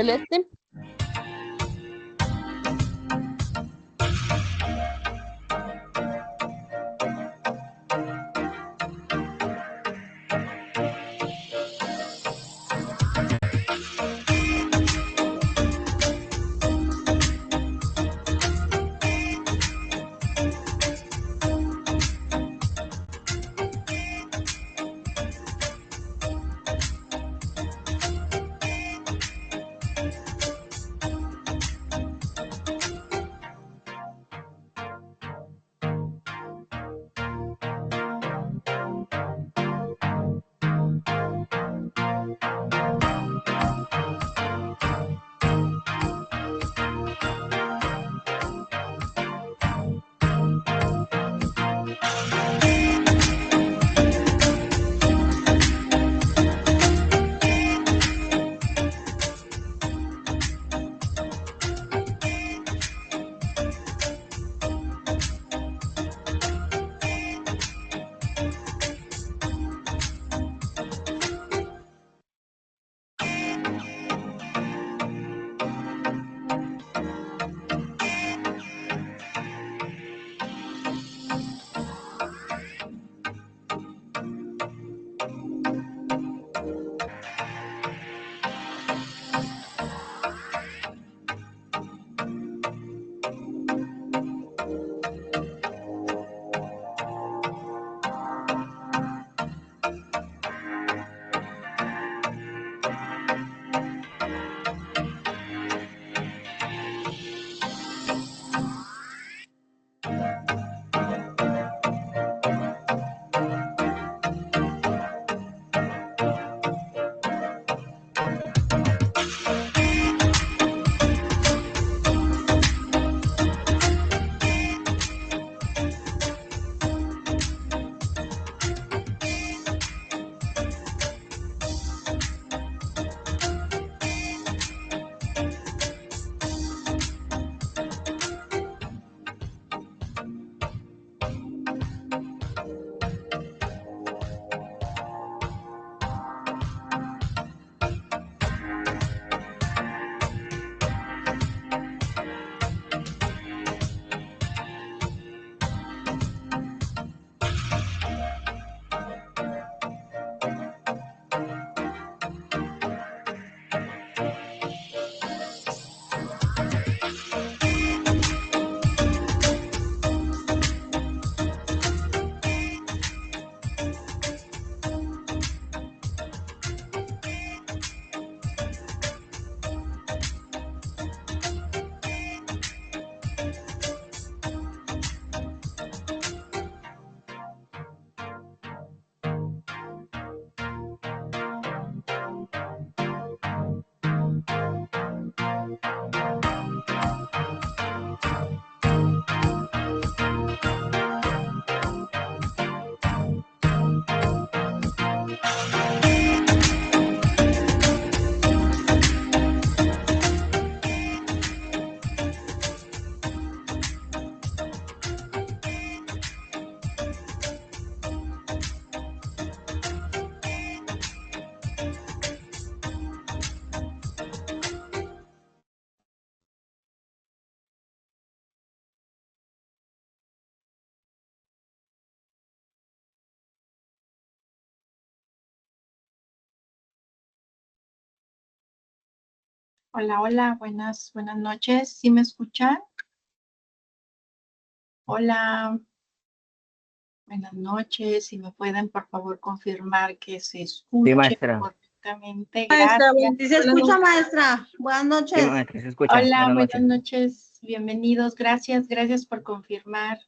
Celeste. Hola, hola, buenas noches. ¿Sí me escuchan? Hola, buenas noches. Si me pueden, por favor, confirmar que se escuche maestra. correctamente. Maestra, Gracias. ¿se escucha, maestra? Buenas noches. Sí, maestra, se escucha. Hola, buenas noches. Bienvenidos. Gracias por confirmar.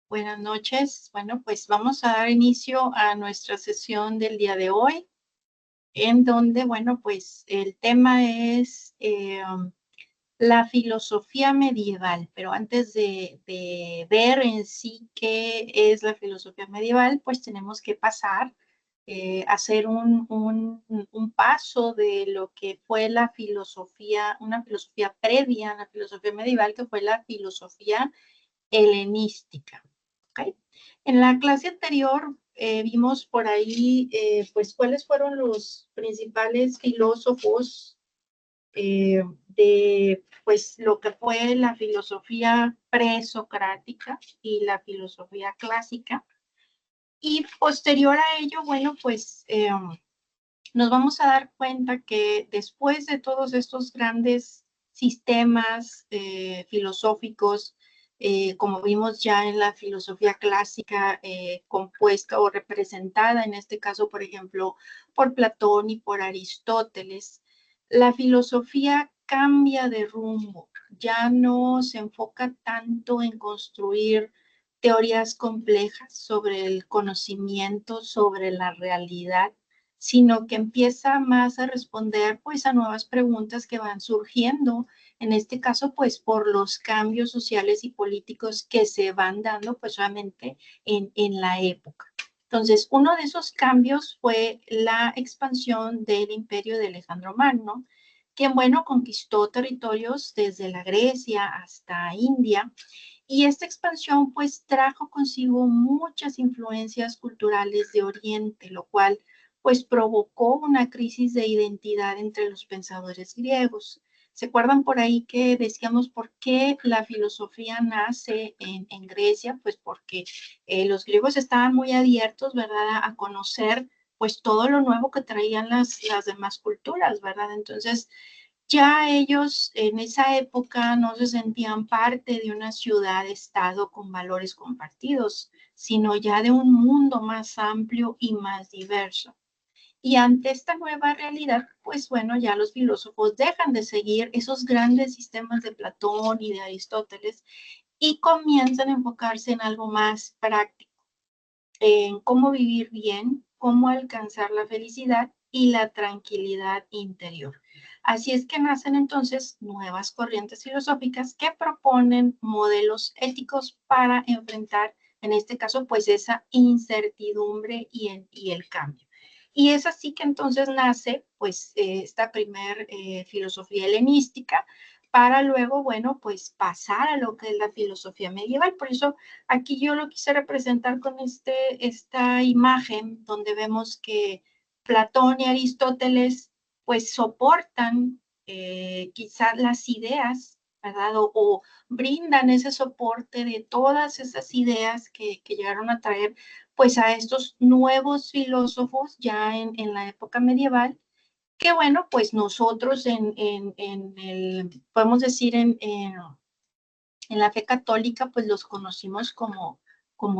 Buenas noches. Bueno, pues vamos a dar inicio a nuestra sesión del día de hoy, en donde, bueno, pues el tema es la filosofía medieval, pero antes de ver en sí qué es la filosofía medieval, pues tenemos que pasar, hacer un paso de lo que fue la filosofía, una filosofía previa a la filosofía medieval, que fue la filosofía helenística. ¿Okay? En la clase anterior vimos por ahí, pues, cuáles fueron los principales filósofos de pues lo que fue la filosofía presocrática y la filosofía clásica. Y posterior a ello, bueno, pues nos vamos a dar cuenta que después de todos estos grandes sistemas filosóficos, como vimos ya en la filosofía clásica, compuesta o representada, en este caso, por ejemplo, por Platón y por Aristóteles, la filosofía cambia de rumbo, ya no se enfoca tanto en construir teorías complejas sobre el conocimiento, sobre la realidad, sino que empieza más a responder pues a nuevas preguntas que van surgiendo, en este caso pues por los cambios sociales y políticos que se van dando pues obviamente en la época. Entonces, uno de esos cambios fue la expansión del imperio de Alejandro Magno, quien, bueno, conquistó territorios desde la Grecia hasta India, y esta expansión pues trajo consigo muchas influencias culturales de Oriente, lo cual pues provocó una crisis de identidad entre los pensadores griegos. ¿Se acuerdan por ahí que decíamos por qué la filosofía nace en Grecia? Pues porque los griegos estaban muy abiertos, ¿verdad?, a conocer pues todo lo nuevo que traían las demás culturas, ¿verdad? Entonces, ya ellos en esa época no se sentían parte de una ciudad-estado con valores compartidos, sino ya de un mundo más amplio y más diverso. Y ante esta nueva realidad, pues bueno, ya los filósofos dejan de seguir esos grandes sistemas de Platón y de Aristóteles y comienzan a enfocarse en algo más práctico, en cómo vivir bien, cómo alcanzar la felicidad y la tranquilidad interior. Así es que nacen entonces nuevas corrientes filosóficas que proponen modelos éticos para enfrentar, en este caso, pues esa incertidumbre y el cambio. Y es así que entonces nace pues esta primer filosofía helenística para luego, bueno, pues pasar a lo que es la filosofía medieval. Por eso aquí yo lo quise representar con esta imagen donde vemos que Platón y Aristóteles pues soportan quizás las ideas, ¿verdad? O brindan ese soporte de todas esas ideas que llegaron a traer pues a estos nuevos filósofos ya en la época medieval, que bueno, pues nosotros podemos decir en la fe católica, pues los conocimos como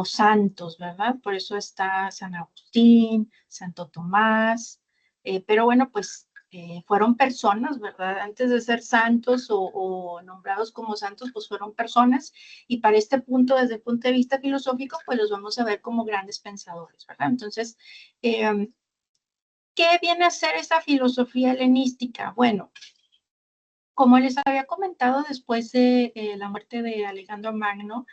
santos, ¿verdad? Por eso está San Agustín, Santo Tomás, pero bueno, pues fueron personas, ¿verdad? Antes de ser santos o nombrados como santos, pues fueron personas, y para este punto, desde el punto de vista filosófico, pues los vamos a ver como grandes pensadores, ¿verdad? Entonces, ¿qué viene a ser esa filosofía helenística? Bueno, como les había comentado, después de la muerte de Alejandro Magno,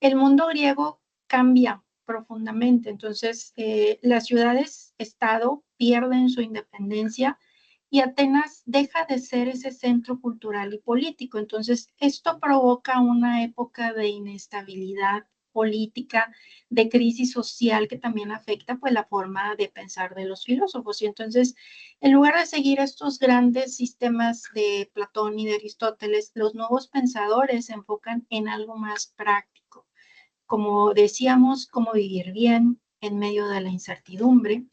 el mundo griego cambia profundamente. Entonces, las ciudades-estado pierden su independencia y Atenas deja de ser ese centro cultural y político. Entonces, esto provoca una época de inestabilidad política, de crisis social que también afecta pues la forma de pensar de los filósofos. Y entonces, en lugar de seguir estos grandes sistemas de Platón y de Aristóteles, los nuevos pensadores se enfocan en algo más práctico, como decíamos, cómo vivir bien en medio de la incertidumbre.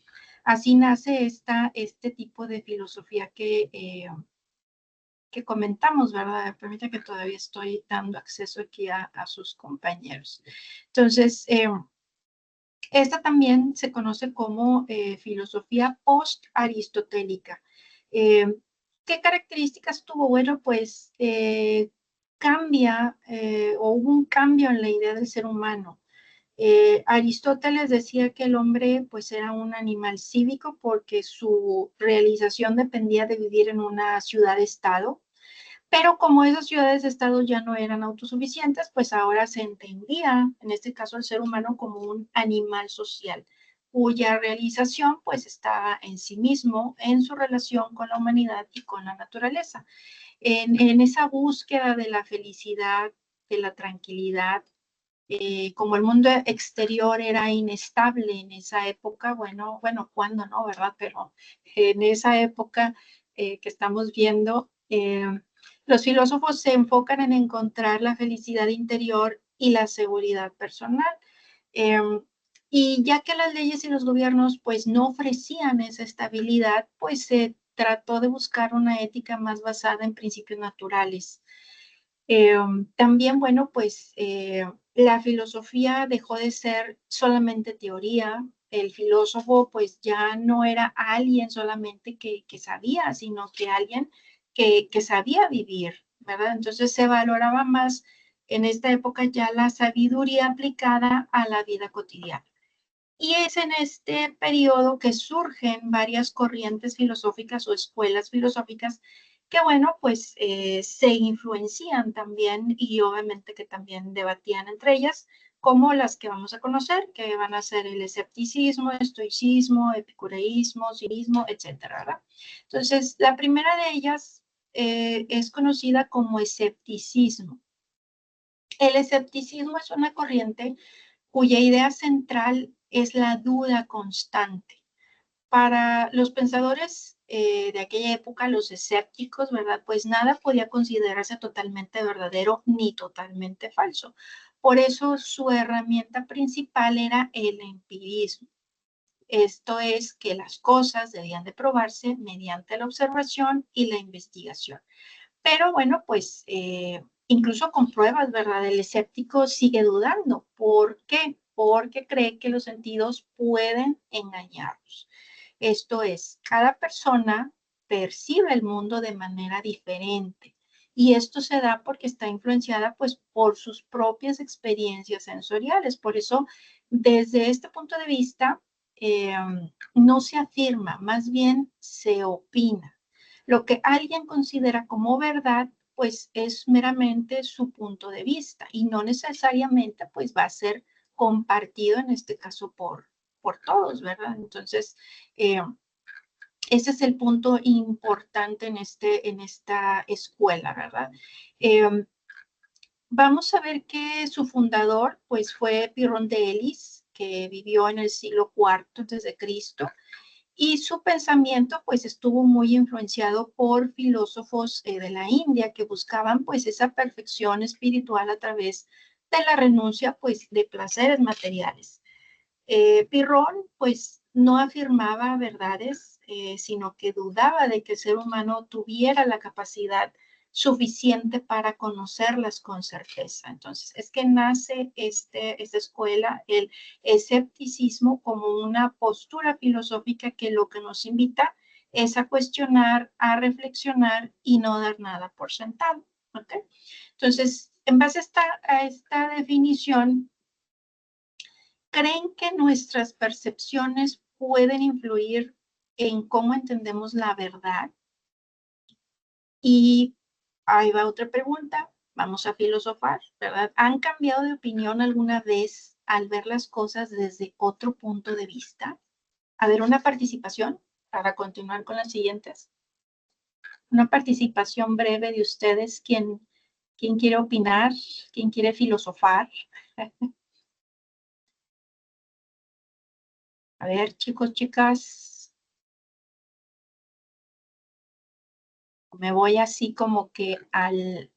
Así nace este tipo de filosofía que comentamos, ¿verdad? Permita que todavía estoy dando acceso aquí a sus compañeros. Entonces, esta también se conoce como filosofía post-aristotélica. ¿Qué características tuvo? Bueno, pues cambia o hubo un cambio en la idea del ser humano. Aristóteles decía que el hombre pues era un animal cívico porque su realización dependía de vivir en una ciudad-estado, pero como esas ciudades-estado ya no eran autosuficientes, pues ahora se entendía, en este caso, el ser humano como un animal social, cuya realización pues está en sí mismo, en su relación con la humanidad y con la naturaleza. En esa búsqueda de la felicidad, de la tranquilidad, como el mundo exterior era inestable en esa época, bueno, cuando no, ¿verdad? Pero en esa época que estamos viendo, Los filósofos se enfocan en encontrar la felicidad interior y la seguridad personal. Y ya que las leyes y los gobiernos pues no ofrecían esa estabilidad, pues se trató de buscar una ética más basada en principios naturales. También, bueno, pues la filosofía dejó de ser solamente teoría. El filósofo pues ya no era alguien solamente que sabía, sino que alguien que sabía vivir, ¿verdad? Entonces se valoraba más en esta época ya la sabiduría aplicada a la vida cotidiana. Y es en este periodo que surgen varias corrientes filosóficas o escuelas filosóficas que, bueno, pues se influencian también y obviamente que también debatían entre ellas, como las que vamos a conocer, que van a ser el escepticismo, estoicismo, epicureísmo, cinismo, etcétera, ¿verdad? Entonces, la primera de ellas es conocida como escepticismo. El escepticismo es una corriente cuya idea central es la duda constante. Para los pensadores de aquella época, los escépticos, ¿verdad? Pues nada podía considerarse totalmente verdadero ni totalmente falso. Por eso su herramienta principal era el empirismo. Esto es que las cosas debían de probarse mediante la observación y la investigación. Pero bueno, pues incluso con pruebas, ¿verdad? El escéptico sigue dudando. ¿Por qué? Porque cree que los sentidos pueden engañarnos. Esto es, cada persona percibe el mundo de manera diferente. Y esto se da porque está influenciada pues por sus propias experiencias sensoriales. Por eso, desde este punto de vista, eh, no se afirma, más bien se opina. Lo que alguien considera como verdad, pues es meramente su punto de vista y no necesariamente pues va a ser compartido en este caso por todos, ¿verdad? Entonces, eh, ese es el punto importante en esta escuela, ¿verdad? Vamos a ver que su fundador pues fue Pirrón de Elis, que vivió en el siglo IV desde Cristo, y su pensamiento pues estuvo muy influenciado por filósofos de la India que buscaban pues esa perfección espiritual a través de la renuncia pues de placeres materiales. Pirrón pues no afirmaba verdades, sino que dudaba de que el ser humano tuviera la capacidad suficiente para conocerlas con certeza. Entonces, es que nace esta escuela, el escepticismo, como una postura filosófica que lo que nos invita es a cuestionar, a reflexionar y no dar nada por sentado. ¿Okay? Entonces, en base a esta definición, ¿creen que nuestras percepciones pueden influir en cómo entendemos la verdad? Y ahí va otra pregunta, vamos a filosofar, ¿verdad? ¿Han cambiado de opinión alguna vez al ver las cosas desde otro punto de vista? A ver, una participación para continuar con las siguientes. Una participación breve de ustedes, ¿quién quiere opinar? ¿Quién quiere filosofar? A ver, chicos, chicas, me voy así como que al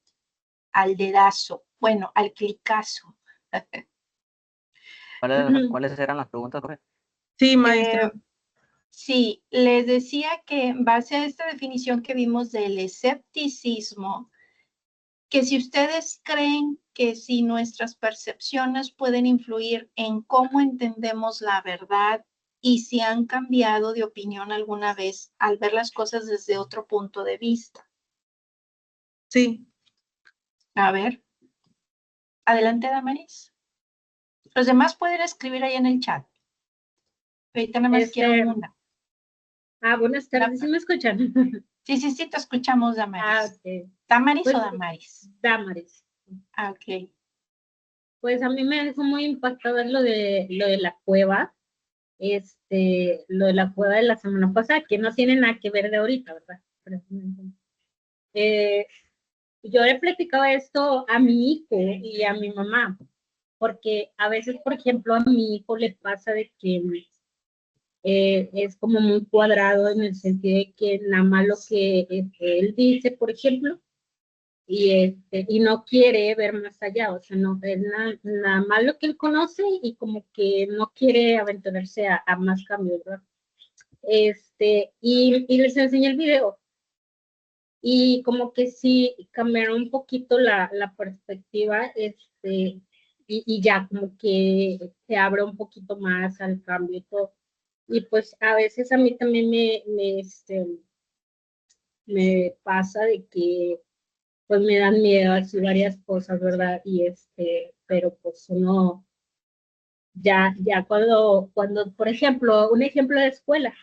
dedazo, bueno, al clicazo. ¿Cuáles eran las preguntas, profe? Sí, maestra. Sí, les decía que en base a esta definición que vimos del escepticismo, que si ustedes creen que si nuestras percepciones pueden influir en cómo entendemos la verdad y si han cambiado de opinión alguna vez al ver las cosas desde otro punto de vista. Sí. A ver, adelante, Damaris. Los demás pueden escribir ahí en el chat. Ahorita nada más quiero una. Buenas tardes, ¿sí me escuchan? Sí, te escuchamos, Damaris. Ok. ¿Damaris Pues, o Damaris? Damaris. Ok. Pues a mí me dejó muy impactada lo de la cueva, lo de la cueva de la semana pasada, que no tiene nada que ver de ahorita, ¿verdad? Eh, yo le platicaba esto a mi hijo y a mi mamá, porque a veces, por ejemplo, a mi hijo le pasa de que es como muy cuadrado en el sentido de que nada más lo que él dice, por ejemplo, y no quiere ver más allá, o sea, no, nada más lo que él conoce y como que no quiere aventurarse a más cambios, ¿verdad? Y les enseñé el video y como que sí cambiaron un poquito la perspectiva, y ya como que se abre un poquito más al cambio y todo. Y pues a veces a mí también me pasa de que pues me dan miedo así varias cosas, ¿verdad? Pero pues uno ya cuando, por ejemplo, un ejemplo de escuela,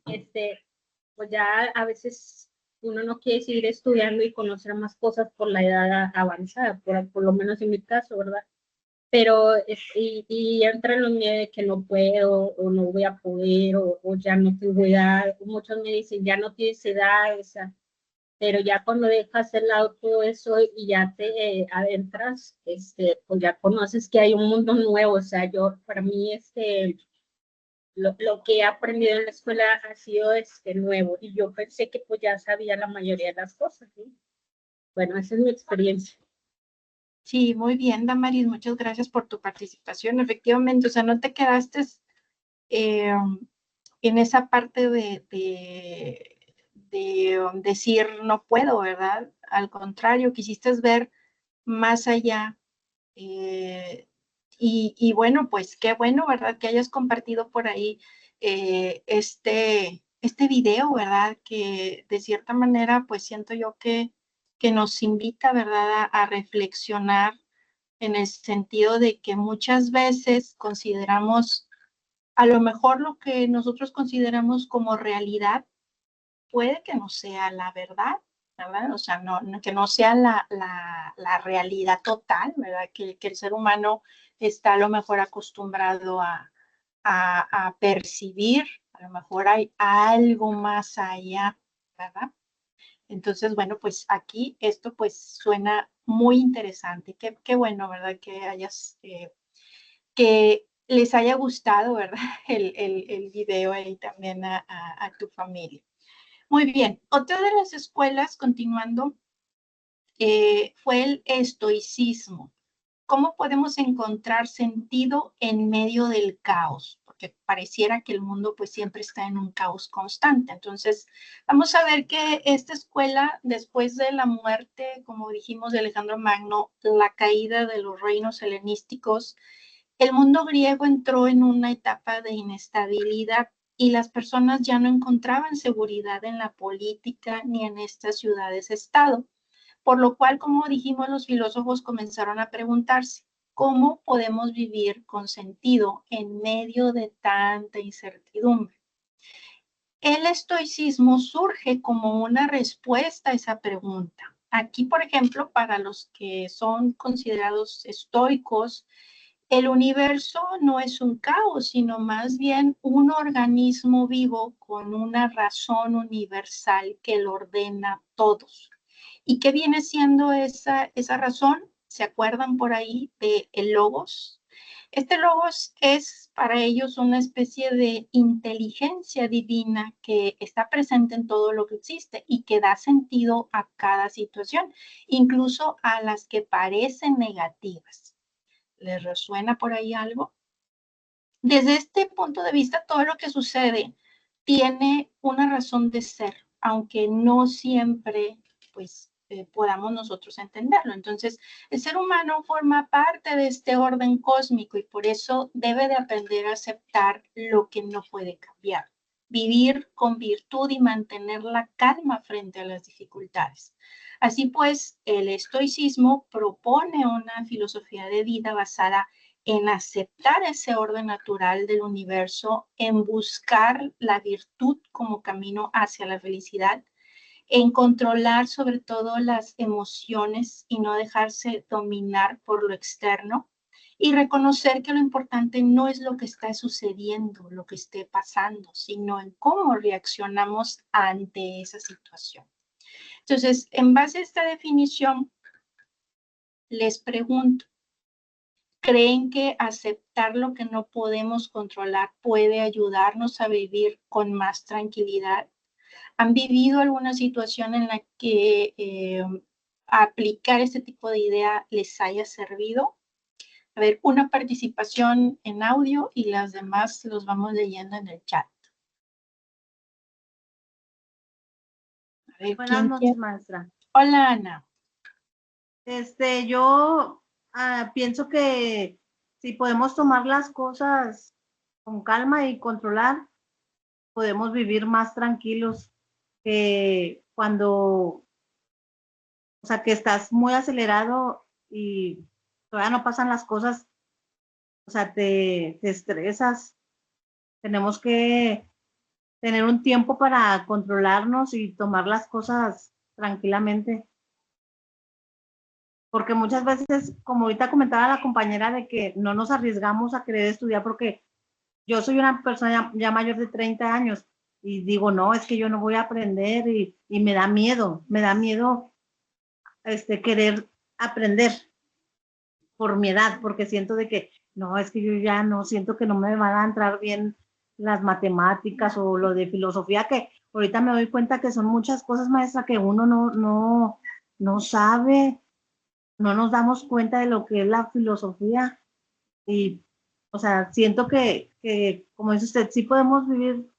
pues ya a veces uno no quiere seguir estudiando y conocer más cosas por la edad avanzada, por lo menos en mi caso, ¿verdad? Pero y entran los miedos de que no puedo o no voy a poder o ya no tengo edad. Muchos me dicen, ya no tienes edad, o sea, pero ya cuando dejas de lado todo eso y ya te adentras, pues ya conoces que hay un mundo nuevo. O sea, para mí, lo que he aprendido en la escuela ha sido nuevo y yo pensé que pues ya sabía la mayoría de las cosas, ¿sí? Bueno, esa es mi experiencia. Sí, muy bien, Damaris, muchas gracias por tu participación. Efectivamente, o sea, no te quedaste en esa parte de decir no puedo, ¿verdad? Al contrario, quisiste ver más allá. Y bueno, pues qué bueno, ¿verdad? Que hayas compartido por ahí este video, ¿verdad? Que de cierta manera, pues siento yo que nos invita, ¿verdad? A reflexionar en el sentido de que muchas veces consideramos, a lo mejor lo que nosotros consideramos como realidad, puede que no sea la verdad, ¿verdad? O sea, que no sea la realidad total, ¿verdad? Que el ser humano está a lo mejor acostumbrado a percibir, a lo mejor hay algo más allá, ¿verdad? Entonces, bueno, pues aquí esto pues suena muy interesante. Qué bueno, ¿verdad? Que les haya gustado, ¿verdad? El video y también a tu familia. Muy bien, otra de las escuelas, continuando, fue el estoicismo. ¿Cómo podemos encontrar sentido en medio del caos? Porque pareciera que el mundo pues siempre está en un caos constante. Entonces, vamos a ver que esta escuela, después de la muerte, como dijimos, de Alejandro Magno, la caída de los reinos helenísticos, el mundo griego entró en una etapa de inestabilidad y las personas ya no encontraban seguridad en la política ni en estas ciudades-estado. Por lo cual, como dijimos, los filósofos comenzaron a preguntarse, ¿cómo podemos vivir con sentido en medio de tanta incertidumbre? El estoicismo surge como una respuesta a esa pregunta. Aquí, por ejemplo, para los que son considerados estoicos, el universo no es un caos, sino más bien un organismo vivo con una razón universal que lo ordena todos. ¿Y qué viene siendo esa razón? ¿Se acuerdan por ahí de el logos? Este logos es para ellos una especie de inteligencia divina que está presente en todo lo que existe y que da sentido a cada situación, incluso a las que parecen negativas. ¿Les resuena por ahí algo? Desde este punto de vista, todo lo que sucede tiene una razón de ser, aunque no siempre, pues, podamos nosotros entenderlo. Entonces, el ser humano forma parte de este orden cósmico y por eso debe de aprender a aceptar lo que no puede cambiar, vivir con virtud y mantener la calma frente a las dificultades. Así pues, el estoicismo propone una filosofía de vida basada en aceptar ese orden natural del universo, en buscar la virtud como camino hacia la felicidad, en controlar sobre todo las emociones y no dejarse dominar por lo externo, y reconocer que lo importante no es lo que está sucediendo, lo que esté pasando, sino en cómo reaccionamos ante esa situación. Entonces, en base a esta definición, les pregunto, creen que aceptar lo que no podemos controlar puede ayudarnos a vivir con más tranquilidad. ¿Han vivido alguna situación en la que aplicar este tipo de idea les haya servido? A ver, una participación en audio y las demás los vamos leyendo en el chat. A ver, Buenas ¿quién noches, quiere? maestra. Hola, Ana. Yo pienso que si podemos tomar las cosas con calma y controlar, podemos vivir más tranquilos que cuando, o sea, que estás muy acelerado y todavía no pasan las cosas, o sea, te estresas. Tenemos que tener un tiempo para controlarnos y tomar las cosas tranquilamente. Porque muchas veces, como ahorita comentaba la compañera, de que no nos arriesgamos a querer estudiar, porque yo soy una persona ya mayor de 30 años y digo, no, es que yo no voy a aprender y me da miedo querer aprender por mi edad, porque siento de que, no, es que yo ya no, siento que no me van a entrar bien las matemáticas o lo de filosofía, que ahorita me doy cuenta que son muchas cosas, maestra, que uno no sabe, no nos damos cuenta de lo que es la filosofía y, o sea, siento que como dice usted, sí podemos vivir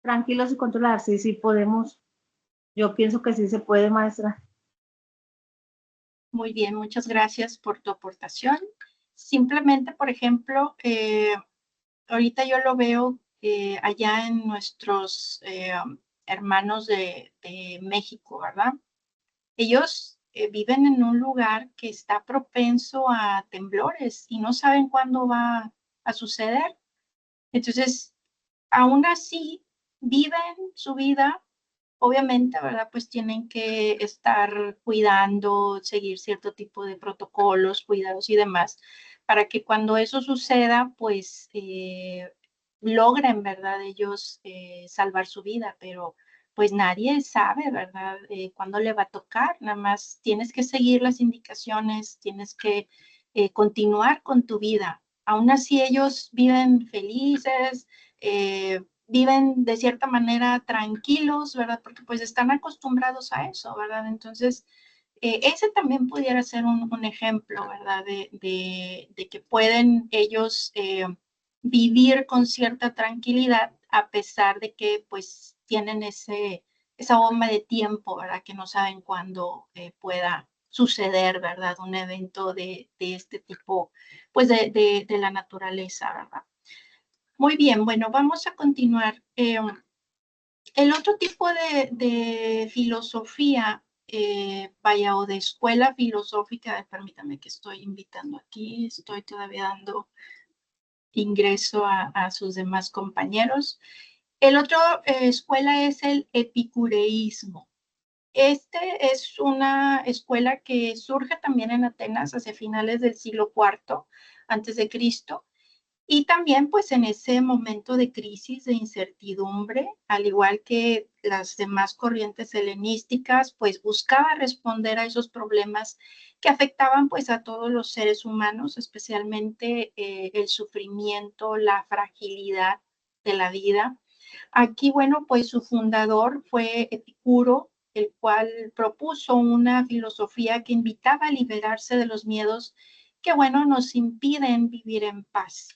tranquilos y controlar, sí podemos. Yo pienso que sí se puede, maestra. Muy bien, muchas gracias por tu aportación. Simplemente, por ejemplo, ahorita yo lo veo allá en nuestros hermanos de México, ¿verdad? Ellos viven en un lugar que está propenso a temblores y no saben cuándo va a suceder. Entonces, aún así, viven su vida. Obviamente, ¿verdad? Pues tienen que estar cuidando, seguir cierto tipo de protocolos, cuidados y demás, para que cuando eso suceda, pues logren, ¿verdad? Ellos salvar su vida, pero pues nadie sabe, ¿verdad? Cuándo le va a tocar, nada más tienes que seguir las indicaciones, tienes que continuar con tu vida. Aún así ellos viven felices, viven de cierta manera tranquilos, ¿verdad? Porque pues están acostumbrados a eso, ¿verdad? Entonces, ese también pudiera ser un ejemplo, ¿verdad? De que pueden ellos vivir con cierta tranquilidad a pesar de que pues tienen esa bomba de tiempo, ¿verdad? Que no saben cuándo pueda suceder, ¿verdad? Un evento de este tipo, pues de la naturaleza, ¿verdad? Muy bien, bueno, vamos a continuar. El otro tipo de filosofía, vaya, o de escuela filosófica, permítame que estoy invitando aquí, estoy todavía dando ingreso a sus demás compañeros. El otro escuela es el epicureísmo. Este es una escuela que surge también en Atenas hacia finales del siglo IV antes de Cristo. Y también pues en ese momento de crisis, de incertidumbre, al igual que las demás corrientes helenísticas, pues buscaba responder a esos problemas que afectaban pues a todos los seres humanos, especialmente el sufrimiento, la fragilidad de la vida. Aquí, bueno, pues su fundador fue Epicuro, el cual propuso una filosofía que invitaba a liberarse de los miedos que, bueno, nos impiden vivir en paz.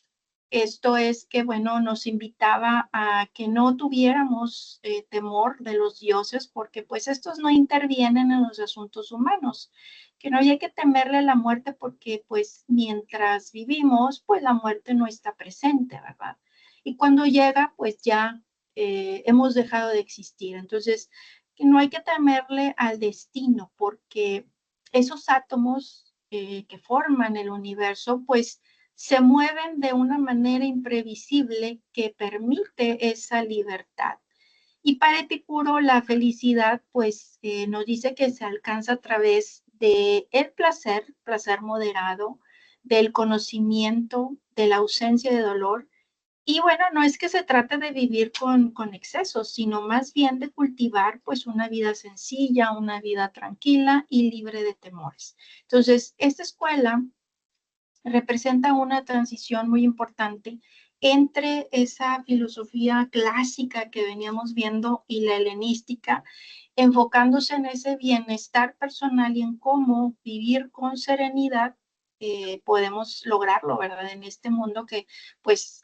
Esto es que, bueno, nos invitaba a que no tuviéramos temor de los dioses, porque pues estos no intervienen en los asuntos humanos, que no había que temerle a la muerte porque pues mientras vivimos, pues la muerte no está presente, ¿verdad? Y cuando llega, pues ya hemos dejado de existir. Entonces, que no hay que temerle al destino, porque esos átomos que forman el universo, pues se mueven de una manera imprevisible que permite esa libertad. Y para Epicuro la felicidad pues nos dice que se alcanza a través de el placer moderado, del conocimiento, de la ausencia de dolor. Y bueno, no es que se trate de vivir con excesos, sino más bien de cultivar pues una vida sencilla, una vida tranquila y libre de temores. Entonces, esta escuela representa una transición muy importante entre esa filosofía clásica que veníamos viendo y la helenística, enfocándose en ese bienestar personal y en cómo vivir con serenidad podemos lograrlo, ¿verdad? En este mundo que, pues,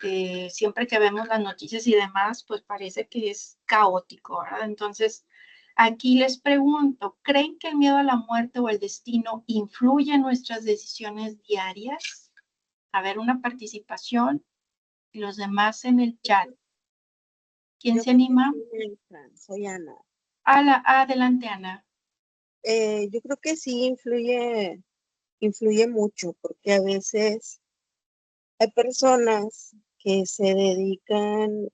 siempre que vemos las noticias y demás, pues parece que es caótico, ¿verdad? Entonces, aquí les pregunto, ¿creen que el miedo a la muerte o el destino influye en nuestras decisiones diarias? A ver, una participación y los demás en el chat. ¿Quién Yo se creo que anima? sí, Fran, soy Ana. Adelante, Ana. Yo creo que sí influye mucho, porque a veces hay personas que se dedican,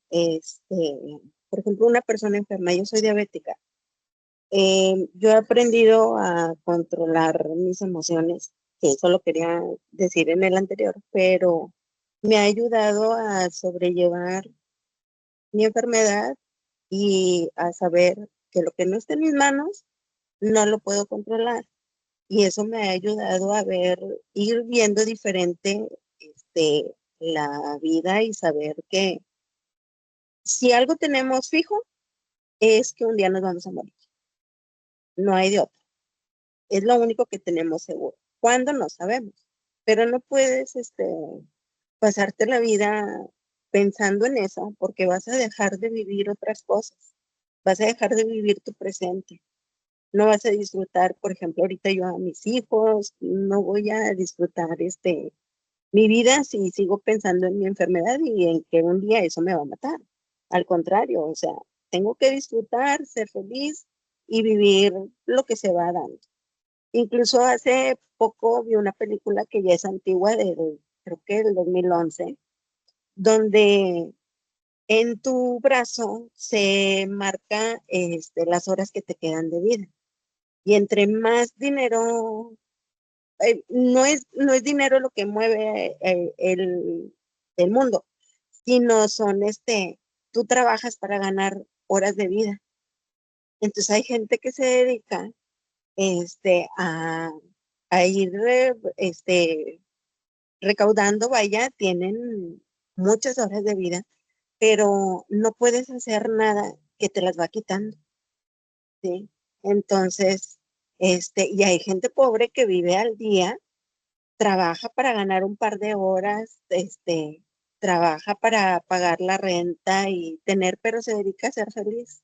por ejemplo, una persona enferma, yo soy diabética. Yo he aprendido a controlar mis emociones, que eso lo quería decir en el anterior, pero me ha ayudado a sobrellevar mi enfermedad y a saber que lo que no está en mis manos no lo puedo controlar. Y eso me ha ayudado a ir viendo diferente la vida y saber que si algo tenemos fijo es que un día nos vamos a morir. No hay de otra. Es lo único que tenemos seguro. ¿Cuándo? No sabemos. Pero no puedes pasarte la vida pensando en eso porque vas a dejar de vivir otras cosas. Vas a dejar de vivir tu presente. No vas a disfrutar, por ejemplo, ahorita yo a mis hijos, no voy a disfrutar mi vida si sigo pensando en mi enfermedad y en que un día eso me va a matar. Al contrario, o sea, tengo que disfrutar, ser feliz y vivir lo que se va dando. Incluso hace poco vi una película que ya es antigua, creo que del 2011, donde en tu brazo se marca las horas que te quedan de vida. Y entre más dinero, no es dinero lo que mueve el mundo, sino tú trabajas para ganar horas de vida. Entonces hay gente que se dedica este, a, a ir recaudando, vaya, tienen muchas horas de vida, pero no puedes hacer nada que te las va quitando, ¿sí? Entonces, y hay gente pobre que vive al día, trabaja para ganar un par de horas, trabaja para pagar la renta y pero se dedica a ser feliz.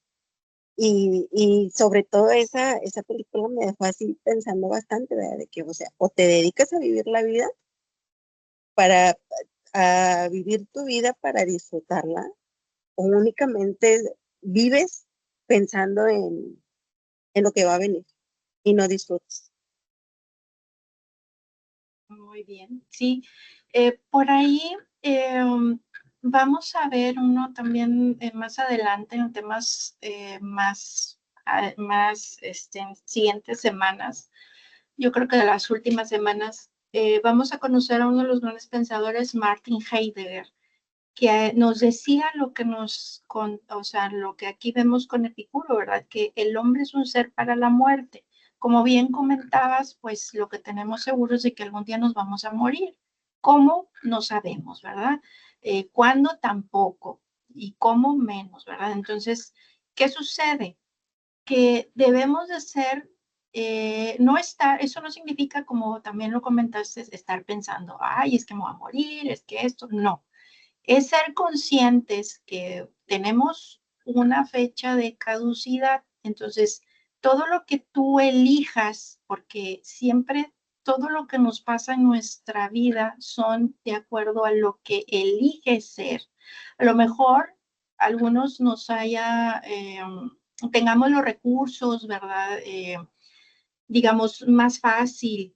Y sobre todo esa película me dejó así pensando bastante, ¿verdad? De que, o sea, o te dedicas a vivir la vida para a vivir tu vida para disfrutarla, o únicamente vives pensando en lo que va a venir y no disfrutas. Muy bien, sí. Por ahí vamos a ver uno también más adelante en temas más en siguientes semanas. Yo creo que de las últimas semanas vamos a conocer a uno de los grandes pensadores, Martin Heidegger, que nos decía lo que o sea, lo que aquí vemos con Epicuro, ¿verdad? Que el hombre es un ser para la muerte. Como bien comentabas, pues lo que tenemos seguro es de que algún día nos vamos a morir. ¿Cómo? No sabemos, ¿verdad? ¿Cuándo? Tampoco. Y cómo menos, ¿verdad? Entonces, ¿qué sucede? Que debemos de ser, no estar, eso no significa, como también lo comentaste, estar pensando, ay, es que me voy a morir, es que esto, no. Es ser conscientes que tenemos una fecha de caducidad. Entonces, todo lo que tú elijas, porque siempre todo lo que nos pasa en nuestra vida son de acuerdo a lo que eliges ser. A lo mejor algunos tengamos los recursos, ¿verdad? Digamos, más fácil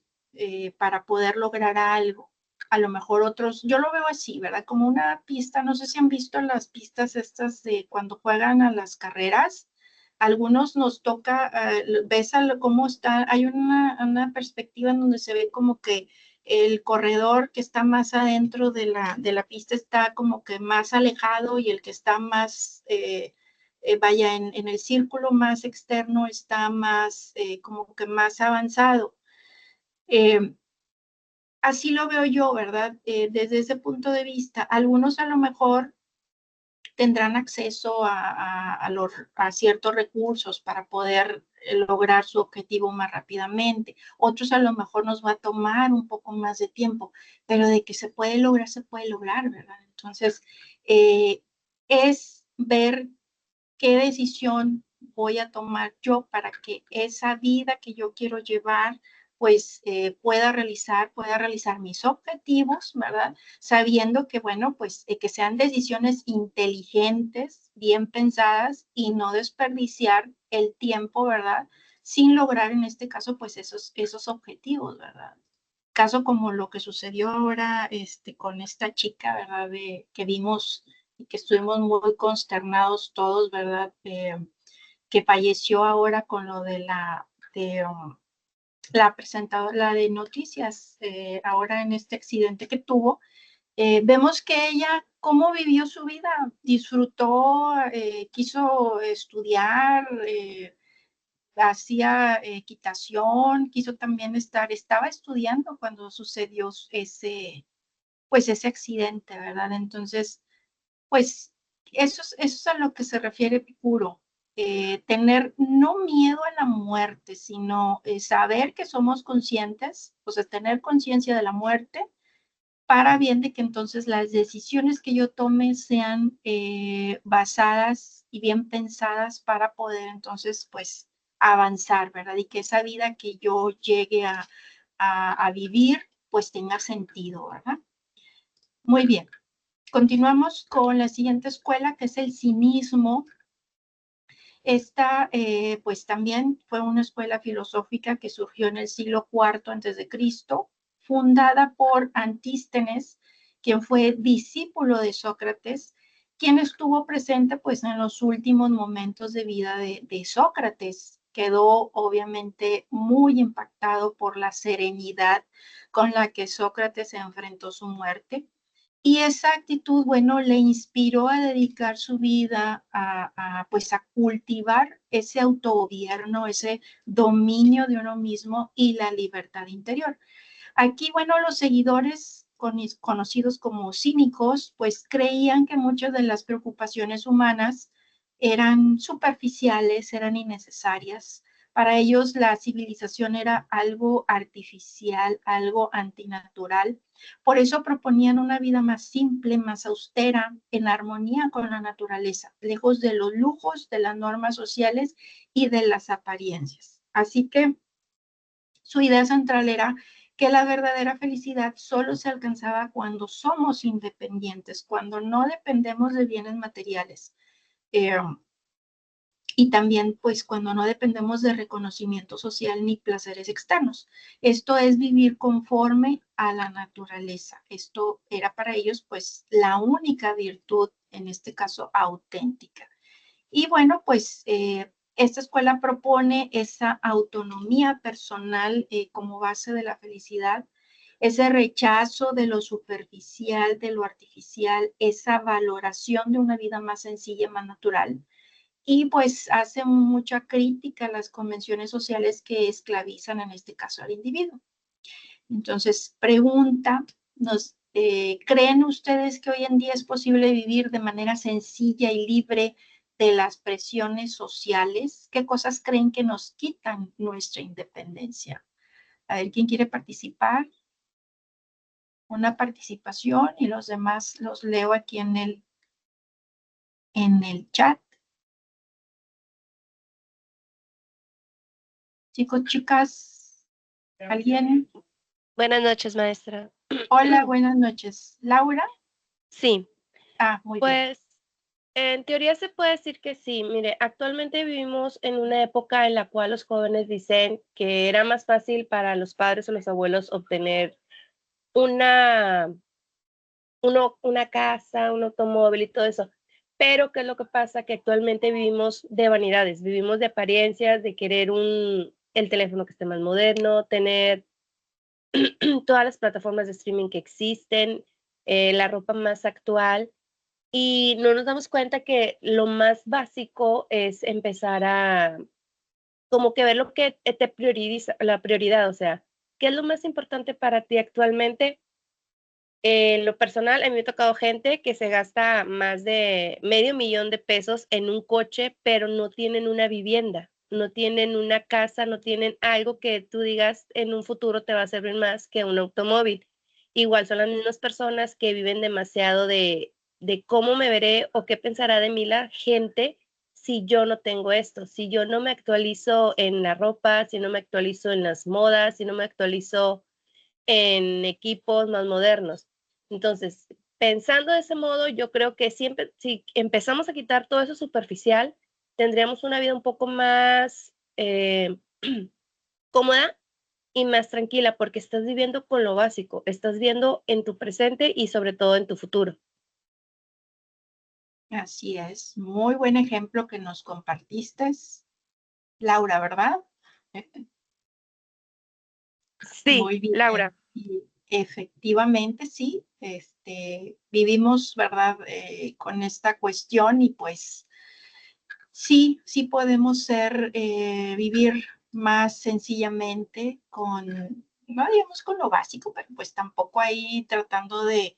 para poder lograr algo. A lo mejor otros, yo lo veo así, ¿verdad? Como una pista, no sé si han visto las pistas estas de cuando juegan a las carreras. Algunos nos toca, ves cómo está, hay una perspectiva en donde se ve como que el corredor que está más adentro de la pista está como que más alejado y el que está más vaya, en el círculo más externo está más, como que más avanzado. así lo veo yo, ¿verdad? Desde ese punto de vista, algunos a lo mejor tendrán acceso a ciertos recursos para poder lograr su objetivo más rápidamente. Otros a lo mejor nos va a tomar un poco más de tiempo, pero de que se puede lograr, ¿verdad? Entonces, es ver qué decisión voy a tomar yo para que esa vida que yo quiero llevar pues pueda realizar mis objetivos, ¿verdad? Sabiendo que, bueno, pues que sean decisiones inteligentes, bien pensadas y no desperdiciar el tiempo, ¿verdad? Sin lograr en este caso, pues esos objetivos, ¿verdad? Caso como lo que sucedió ahora con esta chica, ¿verdad? Que vimos y que estuvimos muy consternados todos, ¿verdad? Que falleció ahora con lo de la presentadora de noticias, ahora en este accidente que tuvo. Vemos que ella, cómo vivió su vida, disfrutó, quiso estudiar, hacía equitación, quiso también estaba estudiando cuando sucedió ese accidente, ¿verdad? Entonces, pues eso es a lo que se refiere Epicuro. Tener no miedo a la muerte, sino saber que somos conscientes, o sea, tener conciencia de la muerte para bien de que entonces las decisiones que yo tome sean basadas y bien pensadas para poder entonces pues avanzar, ¿verdad? Y que esa vida que yo llegue a vivir pues tenga sentido, ¿verdad? Muy bien. Continuamos con la siguiente escuela, que es el cinismo. Esta, pues también fue una escuela filosófica que surgió en el siglo IV a.C., fundada por Antístenes, quien fue discípulo de Sócrates, quien estuvo presente pues en los últimos momentos de vida de Sócrates. Quedó obviamente muy impactado por la serenidad con la que Sócrates enfrentó su muerte. Y esa actitud, bueno, le inspiró a dedicar su vida pues a cultivar ese autogobierno, ese dominio de uno mismo y la libertad interior. Aquí, bueno, los seguidores conocidos como cínicos, pues creían que muchas de las preocupaciones humanas eran superficiales, eran innecesarias. Para ellos la civilización era algo artificial, algo antinatural. Por eso proponían una vida más simple, más austera, en armonía con la naturaleza, lejos de los lujos, de las normas sociales y de las apariencias. Así que su idea central era que la verdadera felicidad solo se alcanzaba cuando somos independientes, cuando no dependemos de bienes materiales. Y también, pues, cuando no dependemos de reconocimiento social ni placeres externos. Esto es vivir conforme a la naturaleza. Esto era para ellos, pues, la única virtud, en este caso, auténtica. Y bueno, pues, esta escuela propone esa autonomía personal como base de la felicidad, ese rechazo de lo superficial, de lo artificial, esa valoración de una vida más sencilla, más natural. Y pues hace mucha crítica a las convenciones sociales que esclavizan en este caso al individuo. Entonces, pregunta, ¿creen ustedes que hoy en día es posible vivir de manera sencilla y libre de las presiones sociales? ¿Qué cosas creen que nos quitan nuestra independencia? A ver, ¿quién quiere participar? Una participación y los demás los leo aquí en el chat. Chicos, chicas, ¿alguien? Buenas noches, maestra. Hola, buenas noches. ¿Laura? Sí, Muy bien. pues en teoría se puede decir que sí. Mire, actualmente vivimos en una época en la cual los jóvenes dicen que era más fácil para los padres o los abuelos obtener una casa, un automóvil y todo eso. Pero, ¿qué es lo que pasa? Que actualmente vivimos de vanidades, vivimos de apariencias, de querer el teléfono que esté más moderno, tener todas las plataformas de streaming que existen, la ropa más actual, y no nos damos cuenta que lo más básico es empezar a como que ver lo que te prioriza, la prioridad, o sea, ¿qué es lo más importante para ti actualmente? En lo personal, a mí me ha tocado gente que se gasta más de $500,000 en un coche, pero no tienen una vivienda, no tienen una casa, no tienen algo que tú digas en un futuro te va a servir más que un automóvil. Igual son las mismas personas que viven demasiado de cómo me veré o qué pensará de mí la gente si yo no tengo esto, si yo no me actualizo en la ropa, si no me actualizo en las modas, si no me actualizo en equipos más modernos. Entonces, pensando de ese modo, yo creo que siempre, si empezamos a quitar todo eso superficial, tendríamos una vida un poco más cómoda y más tranquila, porque estás viviendo con lo básico, estás viendo en tu presente y sobre todo en tu futuro. Así es, muy buen ejemplo que nos compartiste, Laura, ¿verdad? Sí, Muy bien. Laura. Y efectivamente, sí, vivimos, ¿verdad? Con esta cuestión y pues sí, sí podemos vivir más sencillamente con, no digamos con lo básico, pero pues tampoco ahí tratando de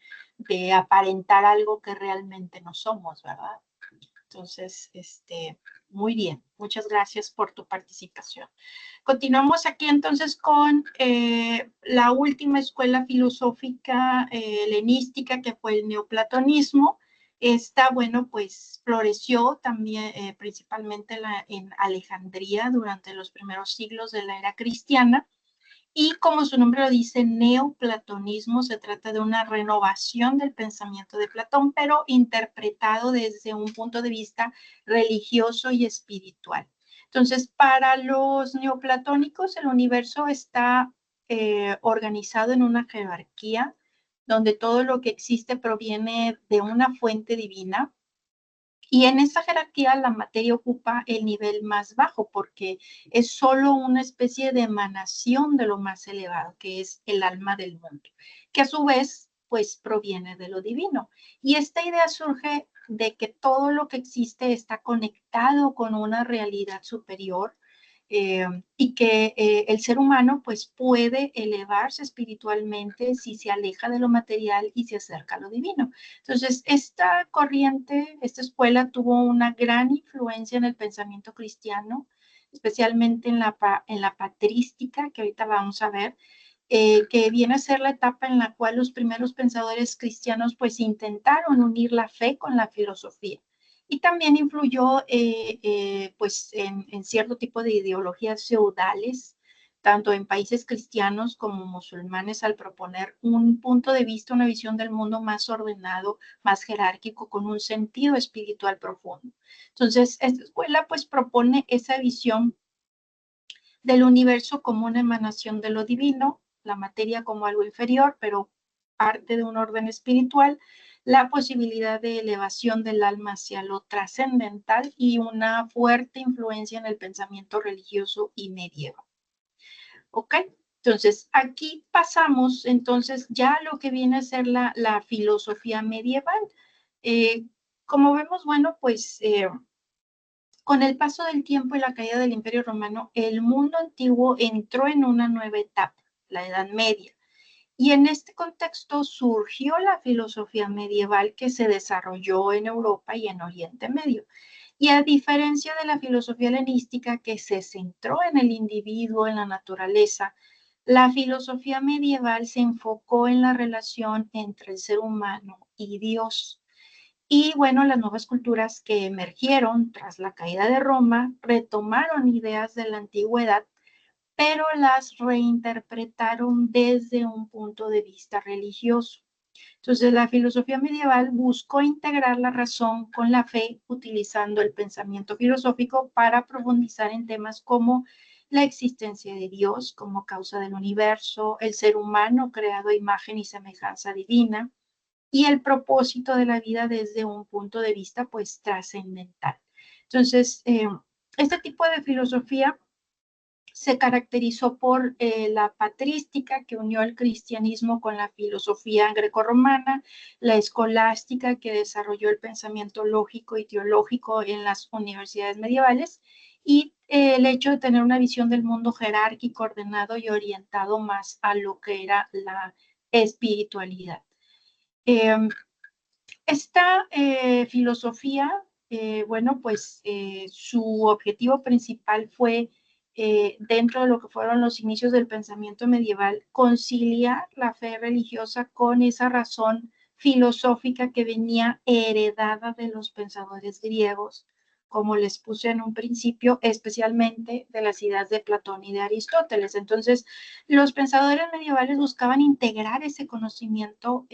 aparentar algo que realmente no somos, ¿verdad? Entonces, muy bien, muchas gracias por tu participación. Continuamos aquí entonces con la última escuela filosófica helenística que fue el neoplatonismo. Esta, bueno, pues floreció también principalmente en Alejandría durante los primeros siglos de la era cristiana. Y como su nombre lo dice, neoplatonismo, se trata de una renovación del pensamiento de Platón, pero interpretado desde un punto de vista religioso y espiritual. Entonces, para los neoplatónicos, el universo está organizado en una jerarquía donde todo lo que existe proviene de una fuente divina. Y en esa jerarquía la materia ocupa el nivel más bajo porque es solo una especie de emanación de lo más elevado, que es el alma del mundo, que a su vez pues proviene de lo divino. Y esta idea surge de que todo lo que existe está conectado con una realidad superior y que el ser humano pues puede elevarse espiritualmente si se aleja de lo material y se acerca a lo divino. Entonces, esta corriente, esta escuela tuvo una gran influencia en el pensamiento cristiano, especialmente en la patrística, que ahorita vamos a ver, que viene a ser la etapa en la cual los primeros pensadores cristianos pues intentaron unir la fe con la filosofía. Y también influyó pues en cierto tipo de ideologías feudales, tanto en países cristianos como musulmanes, al proponer un punto de vista, una visión del mundo más ordenado, más jerárquico, con un sentido espiritual profundo. Entonces, esta escuela pues propone esa visión del universo como una emanación de lo divino, la materia como algo inferior, pero parte de un orden espiritual, la posibilidad de elevación del alma hacia lo trascendental y una fuerte influencia en el pensamiento religioso y medieval. ¿Ok? Entonces, aquí pasamos entonces ya a lo que viene a ser la filosofía medieval. Como vemos, bueno, pues con el paso del tiempo y la caída del Imperio Romano, el mundo antiguo entró en una nueva etapa, la Edad Media. Y en este contexto surgió la filosofía medieval que se desarrolló en Europa y en Oriente Medio. Y a diferencia de la filosofía helenística que se centró en el individuo, en la naturaleza, la filosofía medieval se enfocó en la relación entre el ser humano y Dios. Y bueno, las nuevas culturas que emergieron tras la caída de Roma retomaron ideas de la antigüedad, pero las reinterpretaron desde un punto de vista religioso. Entonces, la filosofía medieval buscó integrar la razón con la fe, utilizando el pensamiento filosófico para profundizar en temas como la existencia de Dios como causa del universo, el ser humano creado a imagen y semejanza divina, y el propósito de la vida desde un punto de vista pues trascendental. Entonces, este tipo de filosofía se caracterizó por la patrística que unió el cristianismo con la filosofía grecorromana, la escolástica que desarrolló el pensamiento lógico y teológico en las universidades medievales y el hecho de tener una visión del mundo jerárquico, ordenado y orientado más a lo que era la espiritualidad. Esta filosofía, bueno, pues su objetivo principal fue, dentro de lo que fueron los inicios del pensamiento medieval, conciliar la fe religiosa con esa razón filosófica que venía heredada de los pensadores griegos, como les puse en un principio, especialmente de las ideas de Platón y de Aristóteles. Entonces, los pensadores medievales buscaban integrar ese conocimiento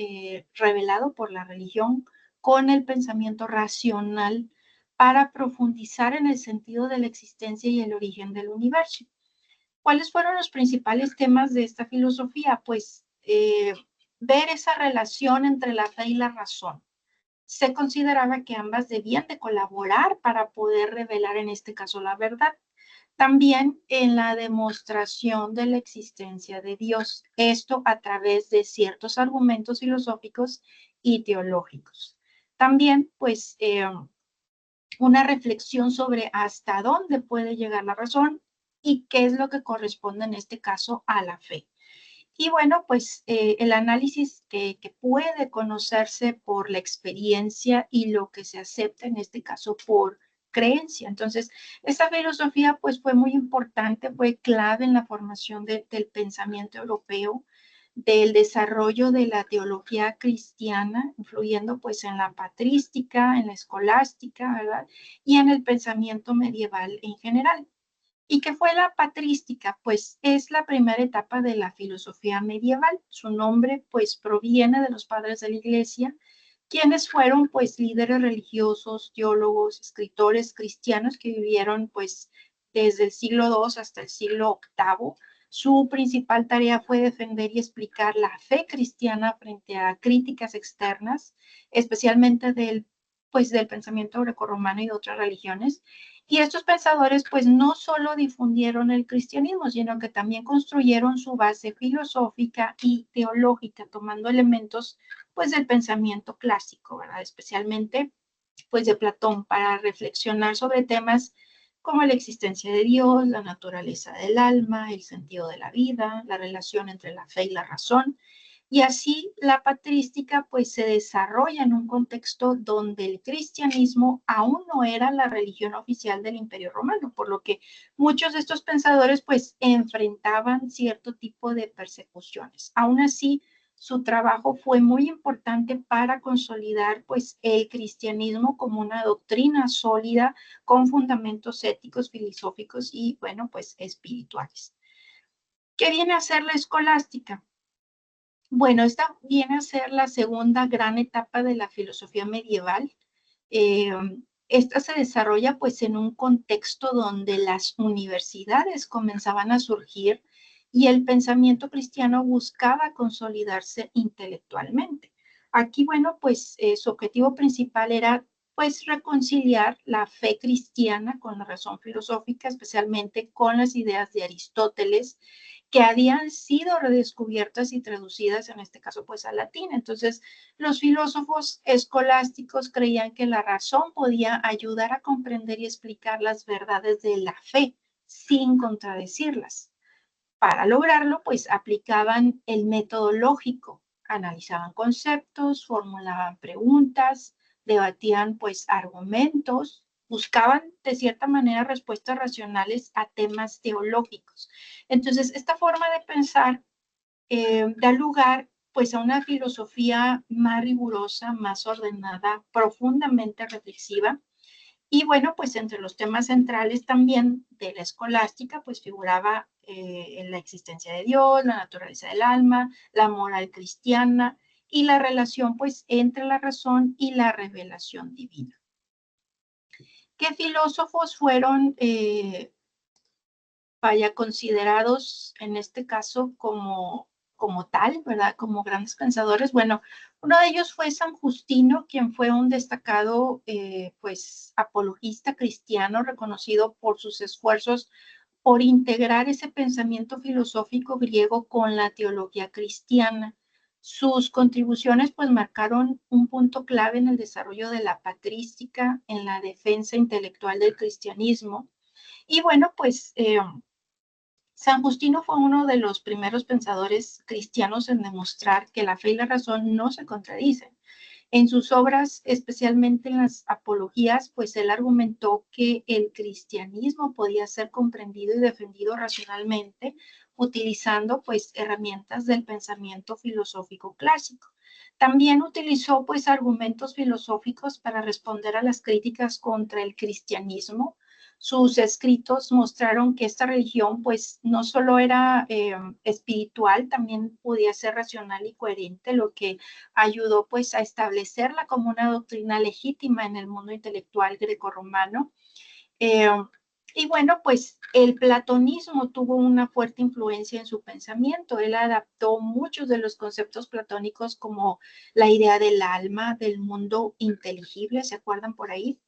revelado por la religión con el pensamiento racional para profundizar en el sentido de la existencia y el origen del universo. ¿Cuáles fueron los principales temas de esta filosofía? Pues ver esa relación entre la fe y la razón. Se consideraba que ambas debían de colaborar para poder revelar en este caso la verdad. También en la demostración de la existencia de Dios, esto a través de ciertos argumentos filosóficos y teológicos. También, pues, una reflexión sobre hasta dónde puede llegar la razón y qué es lo que corresponde en este caso a la fe. Y bueno, pues el análisis que puede conocerse por la experiencia y lo que se acepta en este caso por creencia. Entonces, esta filosofía pues fue muy importante, fue clave en la formación del pensamiento europeo, del desarrollo de la teología cristiana, influyendo pues en la patrística, en la escolástica, ¿verdad? Y en el pensamiento medieval en general. ¿Y qué fue la patrística? Pues es la primera etapa de la filosofía medieval. Su nombre pues proviene de los padres de la iglesia, quienes fueron pues líderes religiosos, teólogos, escritores cristianos que vivieron pues desde el siglo II hasta el siglo VIII. Su principal tarea fue defender y explicar la fe cristiana frente a críticas externas, especialmente del pensamiento grecorromano y de otras religiones. Y estos pensadores pues no solo difundieron el cristianismo, sino que también construyeron su base filosófica y teológica, tomando elementos pues del pensamiento clásico, ¿verdad? Especialmente pues de Platón, para reflexionar sobre temas como la existencia de Dios, la naturaleza del alma, el sentido de la vida, la relación entre la fe y la razón. Y así la patrística pues se desarrolla en un contexto donde el cristianismo aún no era la religión oficial del Imperio Romano, por lo que muchos de estos pensadores pues enfrentaban cierto tipo de persecuciones. Aún así, su trabajo fue muy importante para consolidar pues el cristianismo como una doctrina sólida con fundamentos éticos, filosóficos y bueno pues espirituales. ¿Qué viene a ser la escolástica? Bueno, esta viene a ser la segunda gran etapa de la filosofía medieval. Esta se desarrolla pues en un contexto donde las universidades comenzaban a surgir y el pensamiento cristiano buscaba consolidarse intelectualmente. Aquí, bueno, pues su objetivo principal era pues reconciliar la fe cristiana con la razón filosófica, especialmente con las ideas de Aristóteles, que habían sido redescubiertas y traducidas, en este caso, pues al latín. Entonces, los filósofos escolásticos creían que la razón podía ayudar a comprender y explicar las verdades de la fe sin contradecirlas. Para lograrlo, pues aplicaban el método lógico, analizaban conceptos, formulaban preguntas, debatían pues argumentos, buscaban de cierta manera respuestas racionales a temas teológicos. Entonces, esta forma de pensar da lugar pues a una filosofía más rigurosa, más ordenada, profundamente reflexiva. Y bueno, pues entre los temas centrales también de la escolástica, pues figuraba en la existencia de Dios, la naturaleza del alma, la moral cristiana y la relación pues entre la razón y la revelación divina. ¿Qué filósofos fueron considerados en este caso como tal, ¿verdad? Como grandes pensadores? Bueno, uno de ellos fue San Justino, quien fue un destacado, pues, apologista cristiano, reconocido por sus esfuerzos por integrar ese pensamiento filosófico griego con la teología cristiana. Sus contribuciones, pues, marcaron un punto clave en el desarrollo de la patrística, en la defensa intelectual del cristianismo. Y bueno, pues San Justino fue uno de los primeros pensadores cristianos en demostrar que la fe y la razón no se contradicen. En sus obras, especialmente en las apologías, pues él argumentó que el cristianismo podía ser comprendido y defendido racionalmente utilizando pues herramientas del pensamiento filosófico clásico. También utilizó pues argumentos filosóficos para responder a las críticas contra el cristianismo. Sus escritos mostraron que esta religión pues no solo era espiritual, también podía ser racional y coherente, lo que ayudó pues a establecerla como una doctrina legítima en el mundo intelectual grecorromano. Y bueno, pues el platonismo tuvo una fuerte influencia en su pensamiento. Él adaptó muchos de los conceptos platónicos como la idea del alma, del mundo inteligible, ¿se acuerdan por ahí?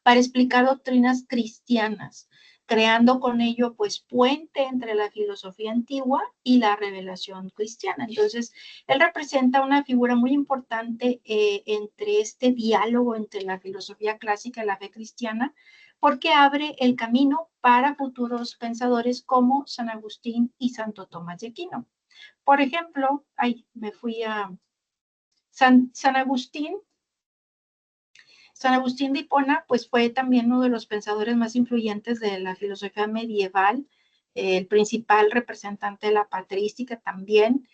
Para explicar doctrinas cristianas, creando con ello pues puente entre la filosofía antigua y la revelación cristiana. Entonces, él representa una figura muy importante entre este diálogo entre la filosofía clásica y la fe cristiana, porque abre el camino para futuros pensadores como San Agustín y Santo Tomás de Aquino. Por ejemplo, me fui a San Agustín. San Agustín de Hipona, pues fue también uno de los pensadores más influyentes de la filosofía medieval, el principal representante de la patrística también.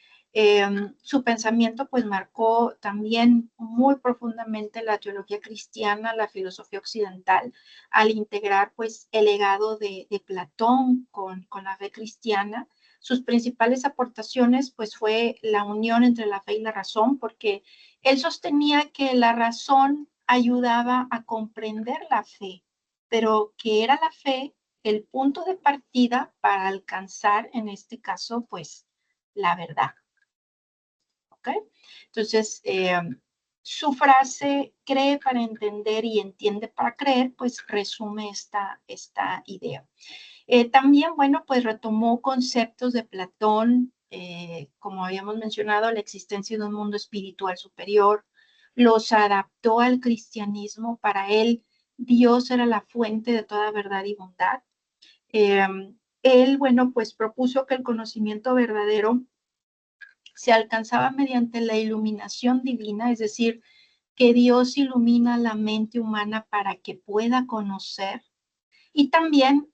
Su pensamiento pues marcó también muy profundamente la teología cristiana, la filosofía occidental, al integrar pues el legado de Platón con la fe cristiana. Sus principales aportaciones pues fue la unión entre la fe y la razón, porque él sostenía que la razón ayudaba a comprender la fe, pero que era la fe el punto de partida para alcanzar, en este caso, pues, la verdad. ¿Ok? Entonces, su frase, cree para entender y entiende para creer, pues resume esta idea. También, bueno, pues retomó conceptos de Platón, como habíamos mencionado, la existencia de un mundo espiritual superior, los adaptó al cristianismo. Para él, Dios era la fuente de toda verdad y bondad. Él, bueno, pues propuso que el conocimiento verdadero se alcanzaba mediante la iluminación divina, es decir, que Dios ilumina la mente humana para que pueda conocer. Y también,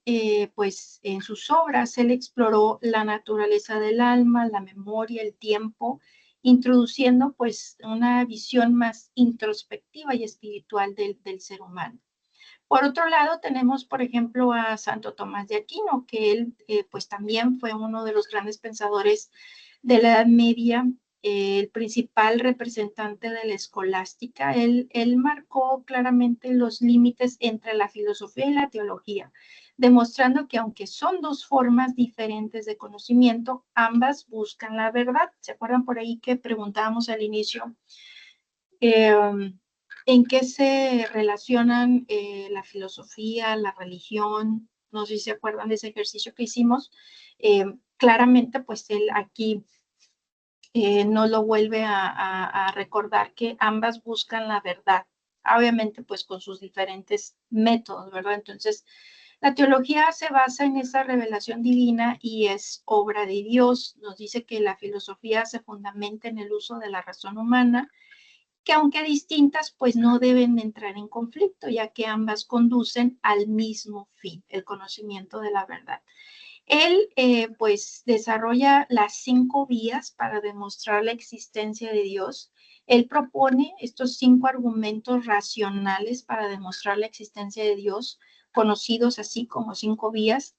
pues, en sus obras, él exploró la naturaleza del alma, la memoria, el tiempo, introduciendo, pues, una visión más introspectiva y espiritual del ser humano. Por otro lado, tenemos, por ejemplo, a Santo Tomás de Aquino, que él, pues, también fue uno de los grandes pensadores de la Edad Media, el principal representante de la escolástica. Él marcó claramente los límites entre la filosofía y la teología, demostrando que aunque son dos formas diferentes de conocimiento, ambas buscan la verdad. ¿Se acuerdan por ahí que preguntábamos al inicio en qué se relacionan la filosofía, la religión? No sé si se acuerdan de ese ejercicio que hicimos. Claramente, pues él aquí nos lo vuelve a recordar que ambas buscan la verdad, obviamente pues con sus diferentes métodos, ¿verdad? Entonces, la teología se basa en esa revelación divina y es obra de Dios. Nos dice que la filosofía se fundamenta en el uso de la razón humana, que aunque distintas, pues no deben entrar en conflicto, ya que ambas conducen al mismo fin, el conocimiento de la verdad. Él, pues, desarrolla las 5 vías para demostrar la existencia de Dios. Él propone estos 5 argumentos racionales para demostrar la existencia de Dios, conocidos así como 5 vías,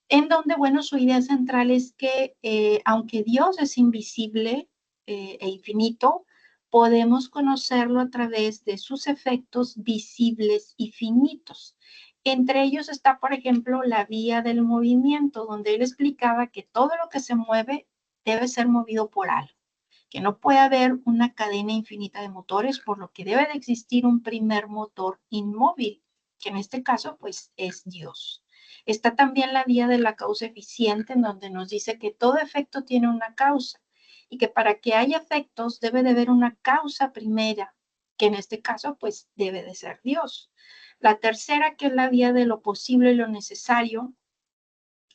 en donde, bueno, su idea central es que aunque Dios es invisible e infinito, podemos conocerlo a través de sus efectos visibles y finitos. Entre ellos está, por ejemplo, la vía del movimiento, donde él explicaba que todo lo que se mueve debe ser movido por algo, que no puede haber una cadena infinita de motores, por lo que debe de existir un primer motor inmóvil, que en este caso, pues, es Dios. Está también la vía de la causa eficiente, en donde nos dice que todo efecto tiene una causa y que para que haya efectos debe de haber una causa primera que en este caso pues debe de ser Dios. La tercera, que es la vía de lo posible y lo necesario,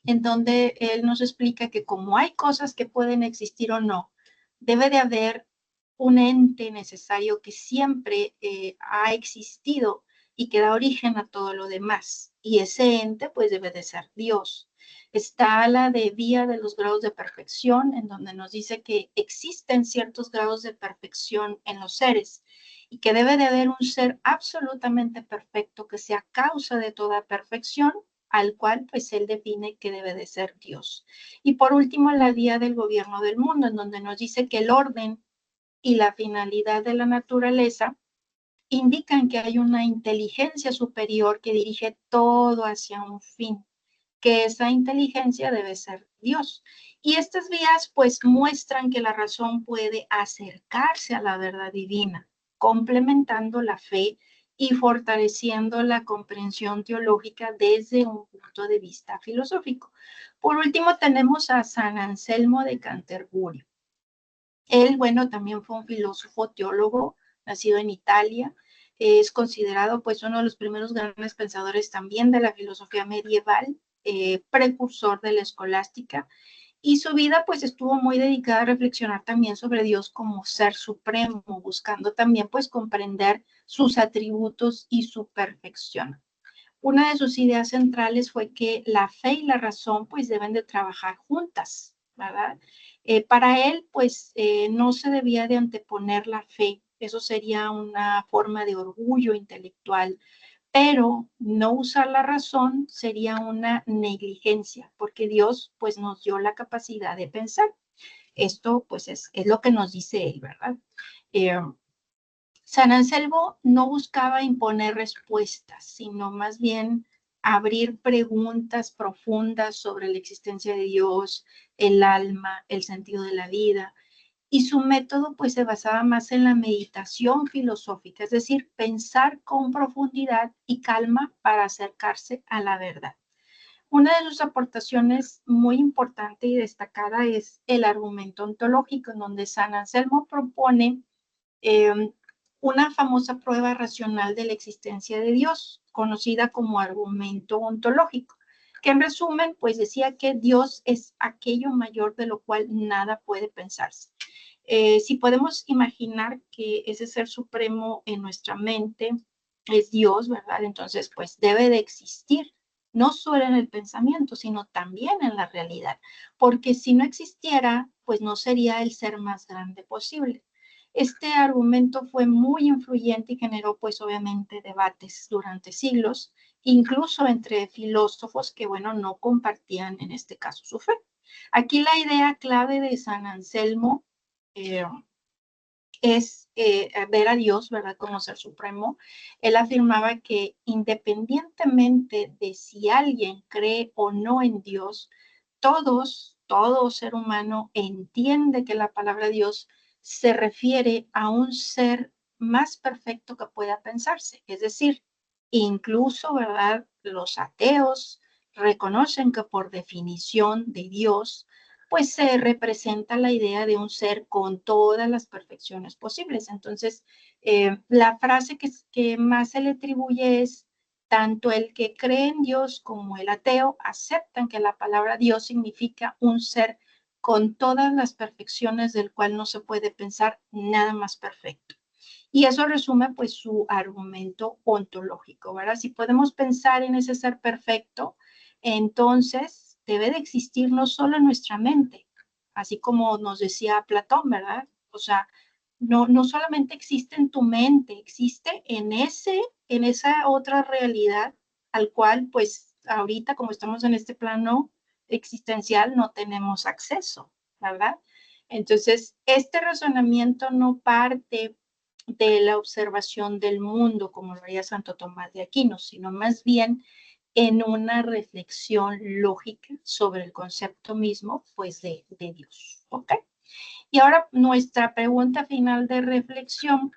en donde él nos explica que como hay cosas que pueden existir o no, debe de haber un ente necesario que siempre ha existido y que da origen a todo lo demás. Y ese ente pues debe de ser Dios. Está la de vía de los grados de perfección, en donde nos dice que existen ciertos grados de perfección en los seres y que debe de haber un ser absolutamente perfecto que sea causa de toda perfección, al cual pues él define que debe de ser Dios. Y por último, la vía del gobierno del mundo, en donde nos dice que el orden y la finalidad de la naturaleza indican que hay una inteligencia superior que dirige todo hacia un fin, que esa inteligencia debe ser Dios. Y estas vías pues muestran que la razón puede acercarse a la verdad divina, complementando la fe y fortaleciendo la comprensión teológica desde un punto de vista filosófico. Por último, tenemos a San Anselmo de Canterbury. Él, bueno, también fue un filósofo teólogo, nacido en Italia. Es considerado pues uno de los primeros grandes pensadores también de la filosofía medieval, precursor de la escolástica, y su vida pues estuvo muy dedicada a reflexionar también sobre Dios como ser supremo, buscando también pues comprender sus atributos y su perfección. Una de sus ideas centrales fue que la fe y la razón pues deben de trabajar juntas, ¿verdad? Para él pues no se debía de anteponer la fe, eso sería una forma de orgullo intelectual, pero no usar la razón sería una negligencia, porque Dios pues nos dio la capacidad de pensar. Esto pues es lo que nos dice él, ¿verdad? San Anselmo no buscaba imponer respuestas, sino más bien abrir preguntas profundas sobre la existencia de Dios, el alma, el sentido de la vida. Y su método pues se basaba más en la meditación filosófica, es decir, pensar con profundidad y calma para acercarse a la verdad. Una de sus aportaciones muy importante y destacada es el argumento ontológico, en donde San Anselmo propone una famosa prueba racional de la existencia de Dios, conocida como argumento ontológico, que en resumen, pues decía que Dios es aquello mayor de lo cual nada puede pensarse. Si podemos imaginar que ese ser supremo en nuestra mente es Dios, ¿verdad? Entonces, pues debe de existir, no solo en el pensamiento, sino también en la realidad, porque si no existiera, pues no sería el ser más grande posible. Este argumento fue muy influyente y generó, pues obviamente, debates durante siglos, incluso entre filósofos que, bueno, no compartían en este caso su fe. Aquí la idea clave de San Anselmo es ver a Dios, ¿verdad? Como ser supremo. Él afirmaba que independientemente de si alguien cree o no en Dios, todo ser humano entiende que la palabra Dios se refiere a un ser más perfecto que pueda pensarse. Es decir, incluso, ¿verdad? Los ateos reconocen que por definición de Dios, pues se representa la idea de un ser con todas las perfecciones posibles. Entonces, la frase que más se le atribuye es: tanto el que cree en Dios como el ateo aceptan que la palabra Dios significa un ser con todas las perfecciones del cual no se puede pensar nada más perfecto. Y eso resume pues su argumento ontológico, ¿verdad? Si podemos pensar en ese ser perfecto, entonces debe de existir no solo en nuestra mente, así como nos decía Platón, ¿verdad? O sea, no solamente existe en tu mente, existe en esa otra realidad al cual pues ahorita como estamos en este plano existencial no tenemos acceso, ¿verdad? Entonces, este razonamiento no parte de la observación del mundo, como lo haría Santo Tomás de Aquino, sino más bien en una reflexión lógica sobre el concepto mismo, pues, de Dios. ¿Ok? Y ahora nuestra pregunta final de reflexión: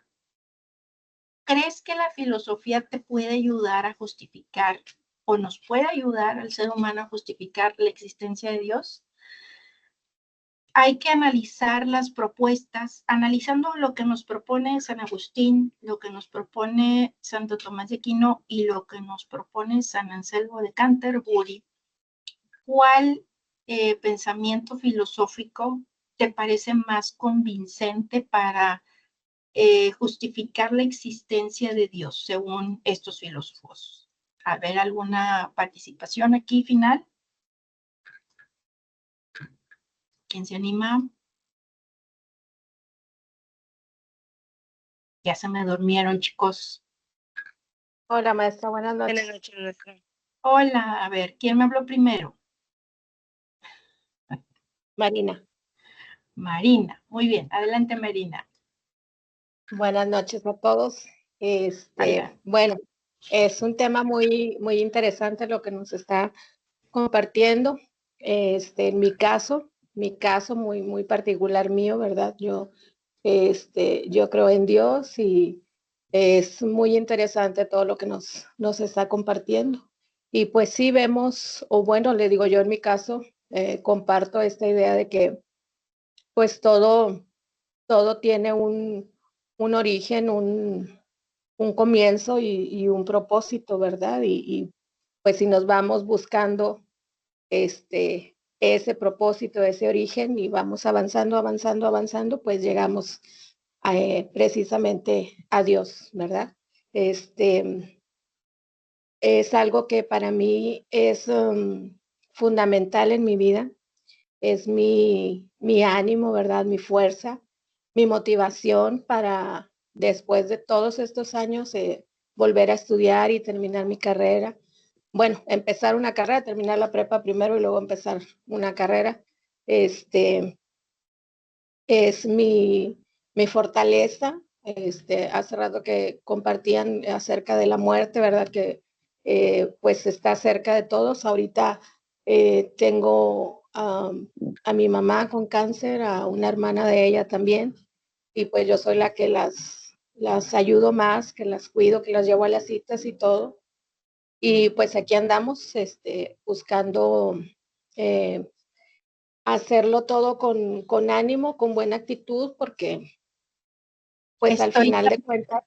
¿crees que la filosofía te puede ayudar a justificar o nos puede ayudar al ser humano a justificar la existencia de Dios? hay que analizar las propuestas, analizando lo que nos propone San Agustín, lo que nos propone Santo Tomás de Aquino y lo que nos propone San Anselmo de Canterbury. ¿Cuál pensamiento filosófico te parece más convincente para justificar la existencia de Dios, según estos filósofos? A ver, ¿alguna participación aquí final? ¿Quién se anima? Ya se me durmieron, chicos. Hola, maestra, buenas noches. Buenas noches, maestra. Hola, a ver, ¿quién me habló primero? Marina, Marina. Muy bien, adelante, Marina. buenas noches a todos. Hola. Bueno, es un tema muy, muy interesante lo que nos está compartiendo. En mi caso muy, muy particular mío, ¿verdad? Yo creo en Dios y es muy interesante todo lo que nos está compartiendo. Y pues sí vemos, o bueno, le digo yo en mi caso, comparto esta idea de que pues todo tiene un origen, un comienzo y un propósito, ¿verdad? Y pues si nos vamos buscando ese propósito, ese origen y vamos avanzando, avanzando, avanzando, pues llegamos precisamente a Dios, ¿verdad? Es algo que para mí es fundamental en mi vida, es mi ánimo, ¿verdad? Mi fuerza, mi motivación para después de todos estos años volver a estudiar y terminar mi carrera. Bueno, empezar una carrera, terminar la prepa primero y luego empezar una carrera. Es mi fortaleza. Hace rato que compartían acerca de la muerte, ¿verdad? Que pues está cerca de todos. Ahorita tengo a mi mamá con cáncer, a una hermana de ella también, y pues yo soy la que las ayudo más, que las cuido, que las llevo a las citas y todo. Y pues aquí andamos buscando eh, hacerlo todo con ánimo, con buena actitud, porque pues al final de cuentas,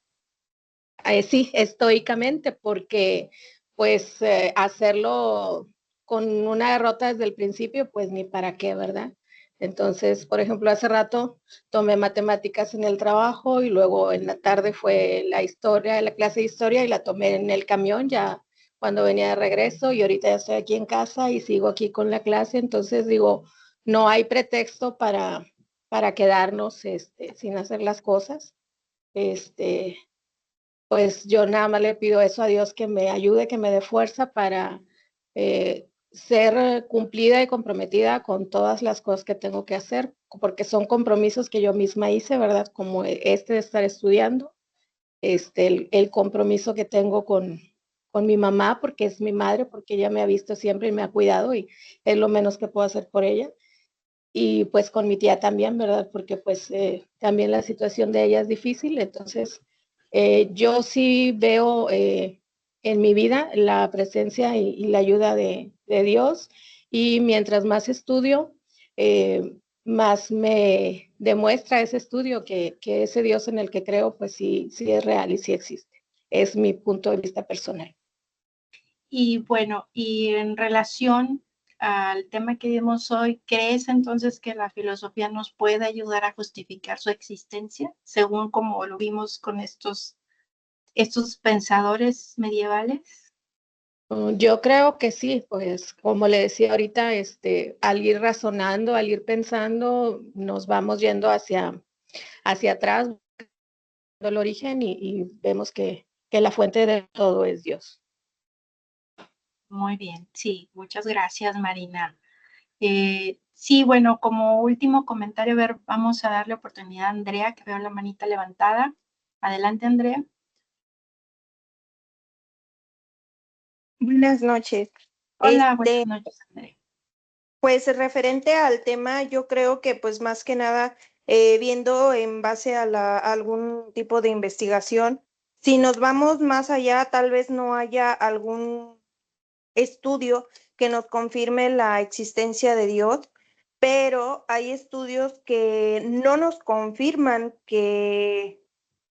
sí, estoicamente, porque pues hacerlo con una derrota desde el principio, pues ni para qué, ¿verdad? Entonces, por ejemplo, hace rato tomé matemáticas en el trabajo y luego en la tarde fue la clase de historia y la tomé en el camión ya cuando venía de regreso y ahorita ya estoy aquí en casa y sigo aquí con la clase. Entonces digo, no hay pretexto para quedarnos sin hacer las cosas. Pues yo nada más le pido eso a Dios, que me ayude, que me dé fuerza para ser cumplida y comprometida con todas las cosas que tengo que hacer, porque son compromisos que yo misma hice, ¿verdad? Como de estar estudiando, el compromiso que tengo con mi mamá, porque es mi madre, porque ella me ha visto siempre y me ha cuidado y es lo menos que puedo hacer por ella. Y pues con mi tía también, ¿verdad? Porque pues también la situación de ella es difícil, entonces yo sí veo en mi vida la presencia y la ayuda de Dios y mientras más estudio, más me demuestra ese estudio que ese Dios en el que creo, pues sí, sí es real y sí existe. Es mi punto de vista personal. Y bueno, y en relación al tema que vimos hoy, ¿crees entonces que la filosofía nos puede ayudar a justificar su existencia, según como lo vimos con estos pensadores medievales? Yo creo que sí, pues como le decía ahorita, al ir razonando, al ir pensando, nos vamos yendo hacia atrás, el origen y vemos que la fuente de todo es Dios. Muy bien, sí, muchas gracias, Marina. Sí, bueno, como último comentario, a ver, vamos a darle oportunidad a Andrea, que veo la manita levantada. Adelante, Andrea. Buenas noches. Hola, buenas noches, Andrea. Pues referente al tema, yo creo que pues más que nada, viendo en base a algún tipo de investigación, si nos vamos más allá, tal vez no haya algún estudio que nos confirme la existencia de Dios, pero hay estudios que no nos confirman que,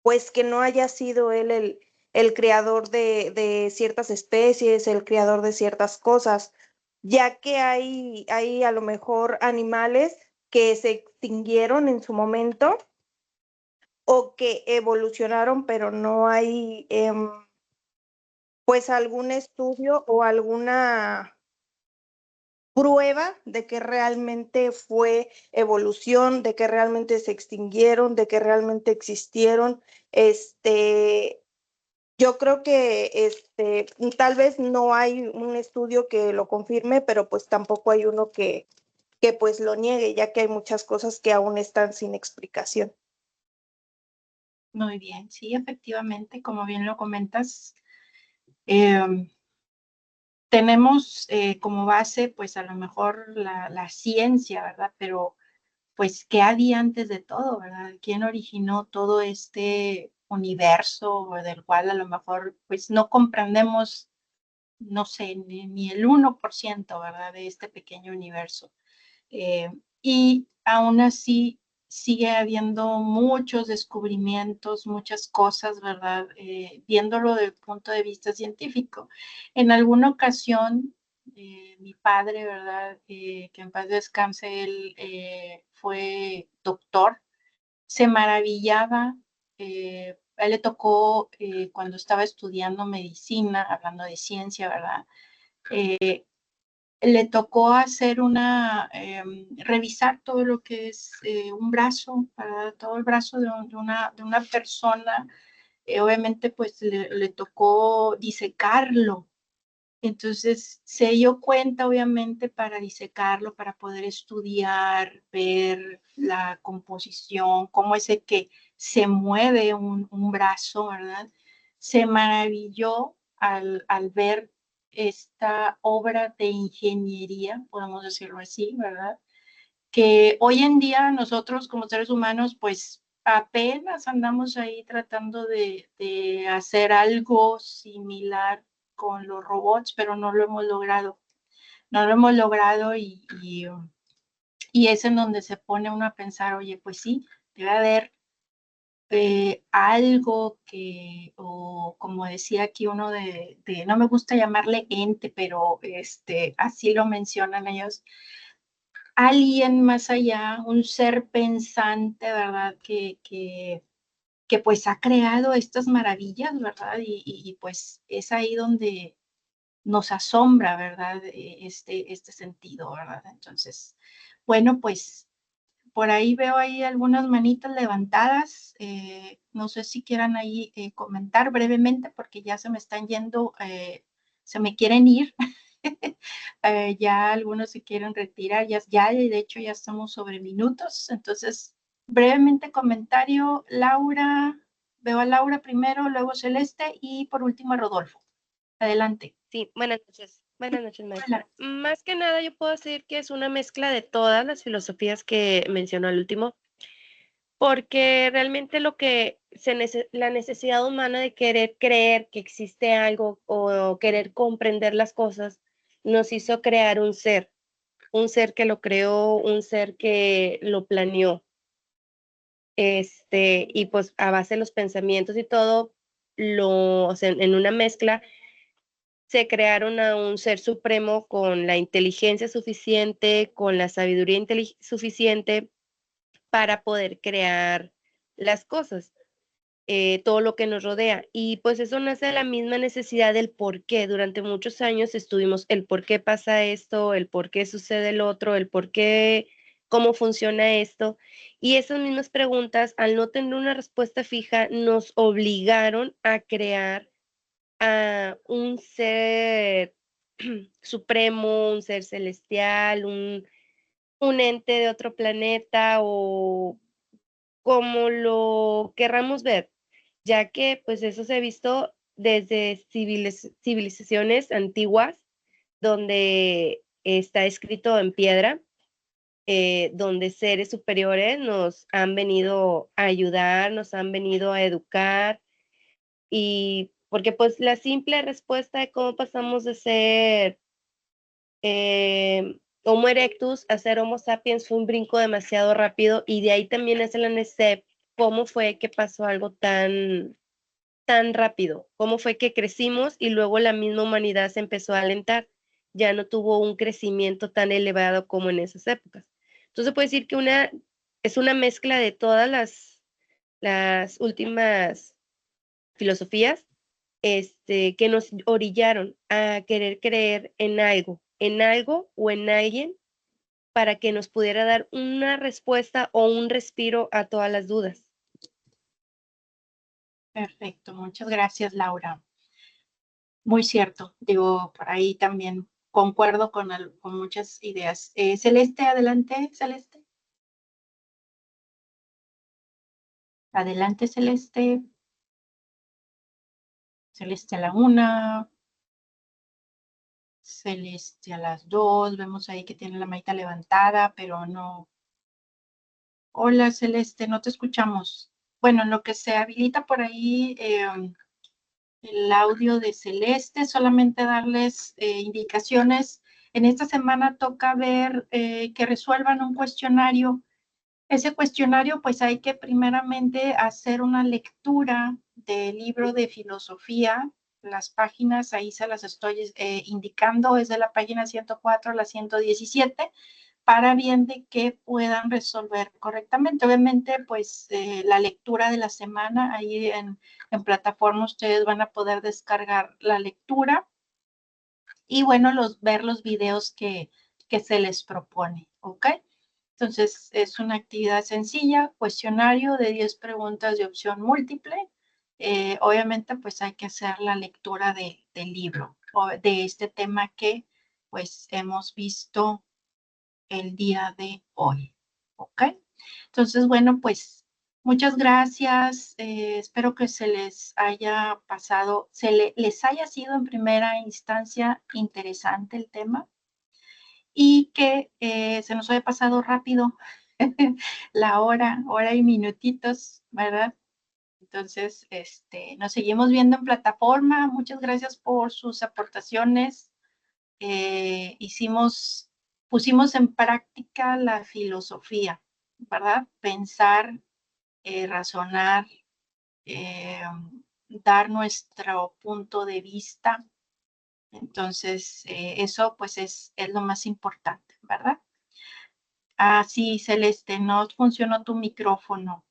pues, que no haya sido él el creador de ciertas especies, el creador de ciertas cosas, ya que hay a lo mejor animales que se extinguieron en su momento o que evolucionaron, pero no hay pues algún estudio o alguna prueba de que realmente fue evolución, de que realmente se extinguieron, de que realmente existieron. Yo creo que tal vez no hay un estudio que lo confirme, pero pues tampoco hay uno que pues lo niegue, ya que hay muchas cosas que aún están sin explicación. Muy bien, sí, efectivamente, como bien lo comentas, em, tenemos como base, pues a lo mejor la ciencia, ¿verdad? Pero, pues, ¿qué había antes de todo, verdad? ¿Quién originó todo este universo del cual a lo mejor, pues, no comprendemos, no sé, ni el 1%, ¿verdad? De este pequeño universo. Y aún así sigue habiendo muchos descubrimientos, muchas cosas, ¿verdad? Viéndolo desde el punto de vista científico. En alguna ocasión, mi padre, ¿verdad? Que en paz descanse, él fue doctor, se maravillaba. A él le tocó cuando estaba estudiando medicina, hablando de ciencia, ¿verdad? Le tocó hacer revisar todo lo que es un brazo, para todo el brazo de una persona. Obviamente, pues le tocó disecarlo. Entonces, se dio cuenta, obviamente, para disecarlo, para poder estudiar, ver la composición, cómo es el que se mueve un brazo, ¿verdad? Se maravilló al ver esta obra de ingeniería, podemos decirlo así, ¿verdad? Que hoy en día nosotros como seres humanos, pues apenas andamos ahí tratando de hacer algo similar con los robots, pero no lo hemos logrado. No lo hemos logrado y es en donde se pone uno a pensar, oye, pues sí, debe haber algo que, o como decía aquí uno no me gusta llamarle ente, pero así lo mencionan ellos, alguien más allá, un ser pensante, ¿verdad? Que pues ha creado estas maravillas, ¿verdad? Pues es ahí donde nos asombra, ¿verdad? Este sentido, ¿verdad? Entonces, bueno, pues por ahí veo ahí algunas manitas levantadas. No sé si quieran ahí comentar brevemente porque ya se me están yendo, se me quieren ir. Ya algunos se quieren retirar, ya de hecho ya estamos sobre minutos. Entonces, brevemente comentario, Laura, veo a Laura primero, luego Celeste y por último a Rodolfo. Adelante. Sí, buenas noches. Buenas noches, maestra. Hola. Más que nada, yo puedo decir que es una mezcla de todas las filosofías que mencionó al último, porque realmente la necesidad humana de querer creer que existe algo o querer comprender las cosas nos hizo crear un ser que lo creó, un ser que lo planeó. Y pues a base de los pensamientos y todo, o sea, en una mezcla se crearon a un ser supremo con la inteligencia suficiente, con la sabiduría suficiente para poder crear las cosas, todo lo que nos rodea. Y pues eso nace de la misma necesidad del por qué. Durante muchos años estuvimos el por qué pasa esto, el por qué sucede el otro, el por qué, cómo funciona esto. Y esas mismas preguntas, al no tener una respuesta fija, nos obligaron a crear a un ser supremo, un ser celestial, un ente de otro planeta o como lo querramos ver, ya que pues eso se ha visto desde civilizaciones antiguas, donde está escrito en piedra, donde seres superiores nos han venido a ayudar, nos han venido a educar, y porque pues la simple respuesta de cómo pasamos de ser Homo erectus a ser Homo sapiens fue un brinco demasiado rápido y de ahí también es la necesidad, cómo fue que pasó algo tan rápido, cómo fue que crecimos y luego la misma humanidad se empezó a alentar, ya no tuvo un crecimiento tan elevado como en esas épocas. Entonces puede decir que es una mezcla de todas las últimas filosofías que nos orillaron a querer creer en algo o en alguien para que nos pudiera dar una respuesta o un respiro a todas las dudas. Perfecto, muchas gracias, Laura. Muy cierto, digo, por ahí también concuerdo con muchas ideas. Celeste, adelante, Celeste. Adelante, Celeste. Celeste a la 1. Celeste a las 2. Vemos ahí que tiene la manita levantada, pero no. Hola, Celeste, no te escuchamos. Bueno, en lo que se habilita por ahí el audio de Celeste, solamente darles indicaciones. En esta semana toca ver que resuelvan un cuestionario. Ese cuestionario, pues hay que primeramente hacer una lectura del libro de filosofía. Las páginas, ahí se las estoy indicando, es de la página 104 a la 117, para bien de que puedan resolver correctamente. Obviamente, pues la lectura de la semana, ahí en plataforma ustedes van a poder descargar la lectura y bueno, ver los videos que se les propone, ¿ok? Entonces, es una actividad sencilla, cuestionario de 10 preguntas de opción múltiple. Obviamente, pues hay que hacer la lectura del libro o de este tema que pues hemos visto el día de hoy, ¿ok? Entonces, bueno, pues muchas gracias. Espero que se les haya pasado, les haya sido en primera instancia interesante el tema y que se nos haya pasado rápido la hora y minutitos, ¿verdad? Entonces, nos seguimos viendo en plataforma. Muchas gracias por sus aportaciones. Pusimos en práctica la filosofía, ¿verdad? Pensar, razonar, dar nuestro punto de vista. Entonces, eso pues es lo más importante, ¿verdad? Ah, sí, Celeste, no funcionó tu micrófono.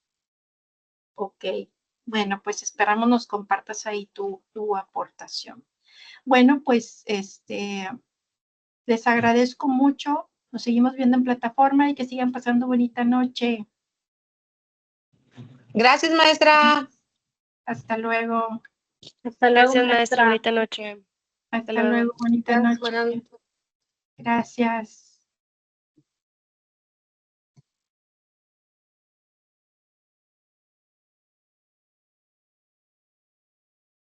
Ok, bueno, pues esperamos nos compartas ahí tu aportación. Bueno, pues les agradezco mucho. Nos seguimos viendo en plataforma y que sigan pasando bonita noche. Gracias, maestra. Hasta luego. Hasta luego, Gracias, maestra. maestra. Bonita noche. Hasta luego. luego, bonita Gracias, noche. buenas noches. Gracias.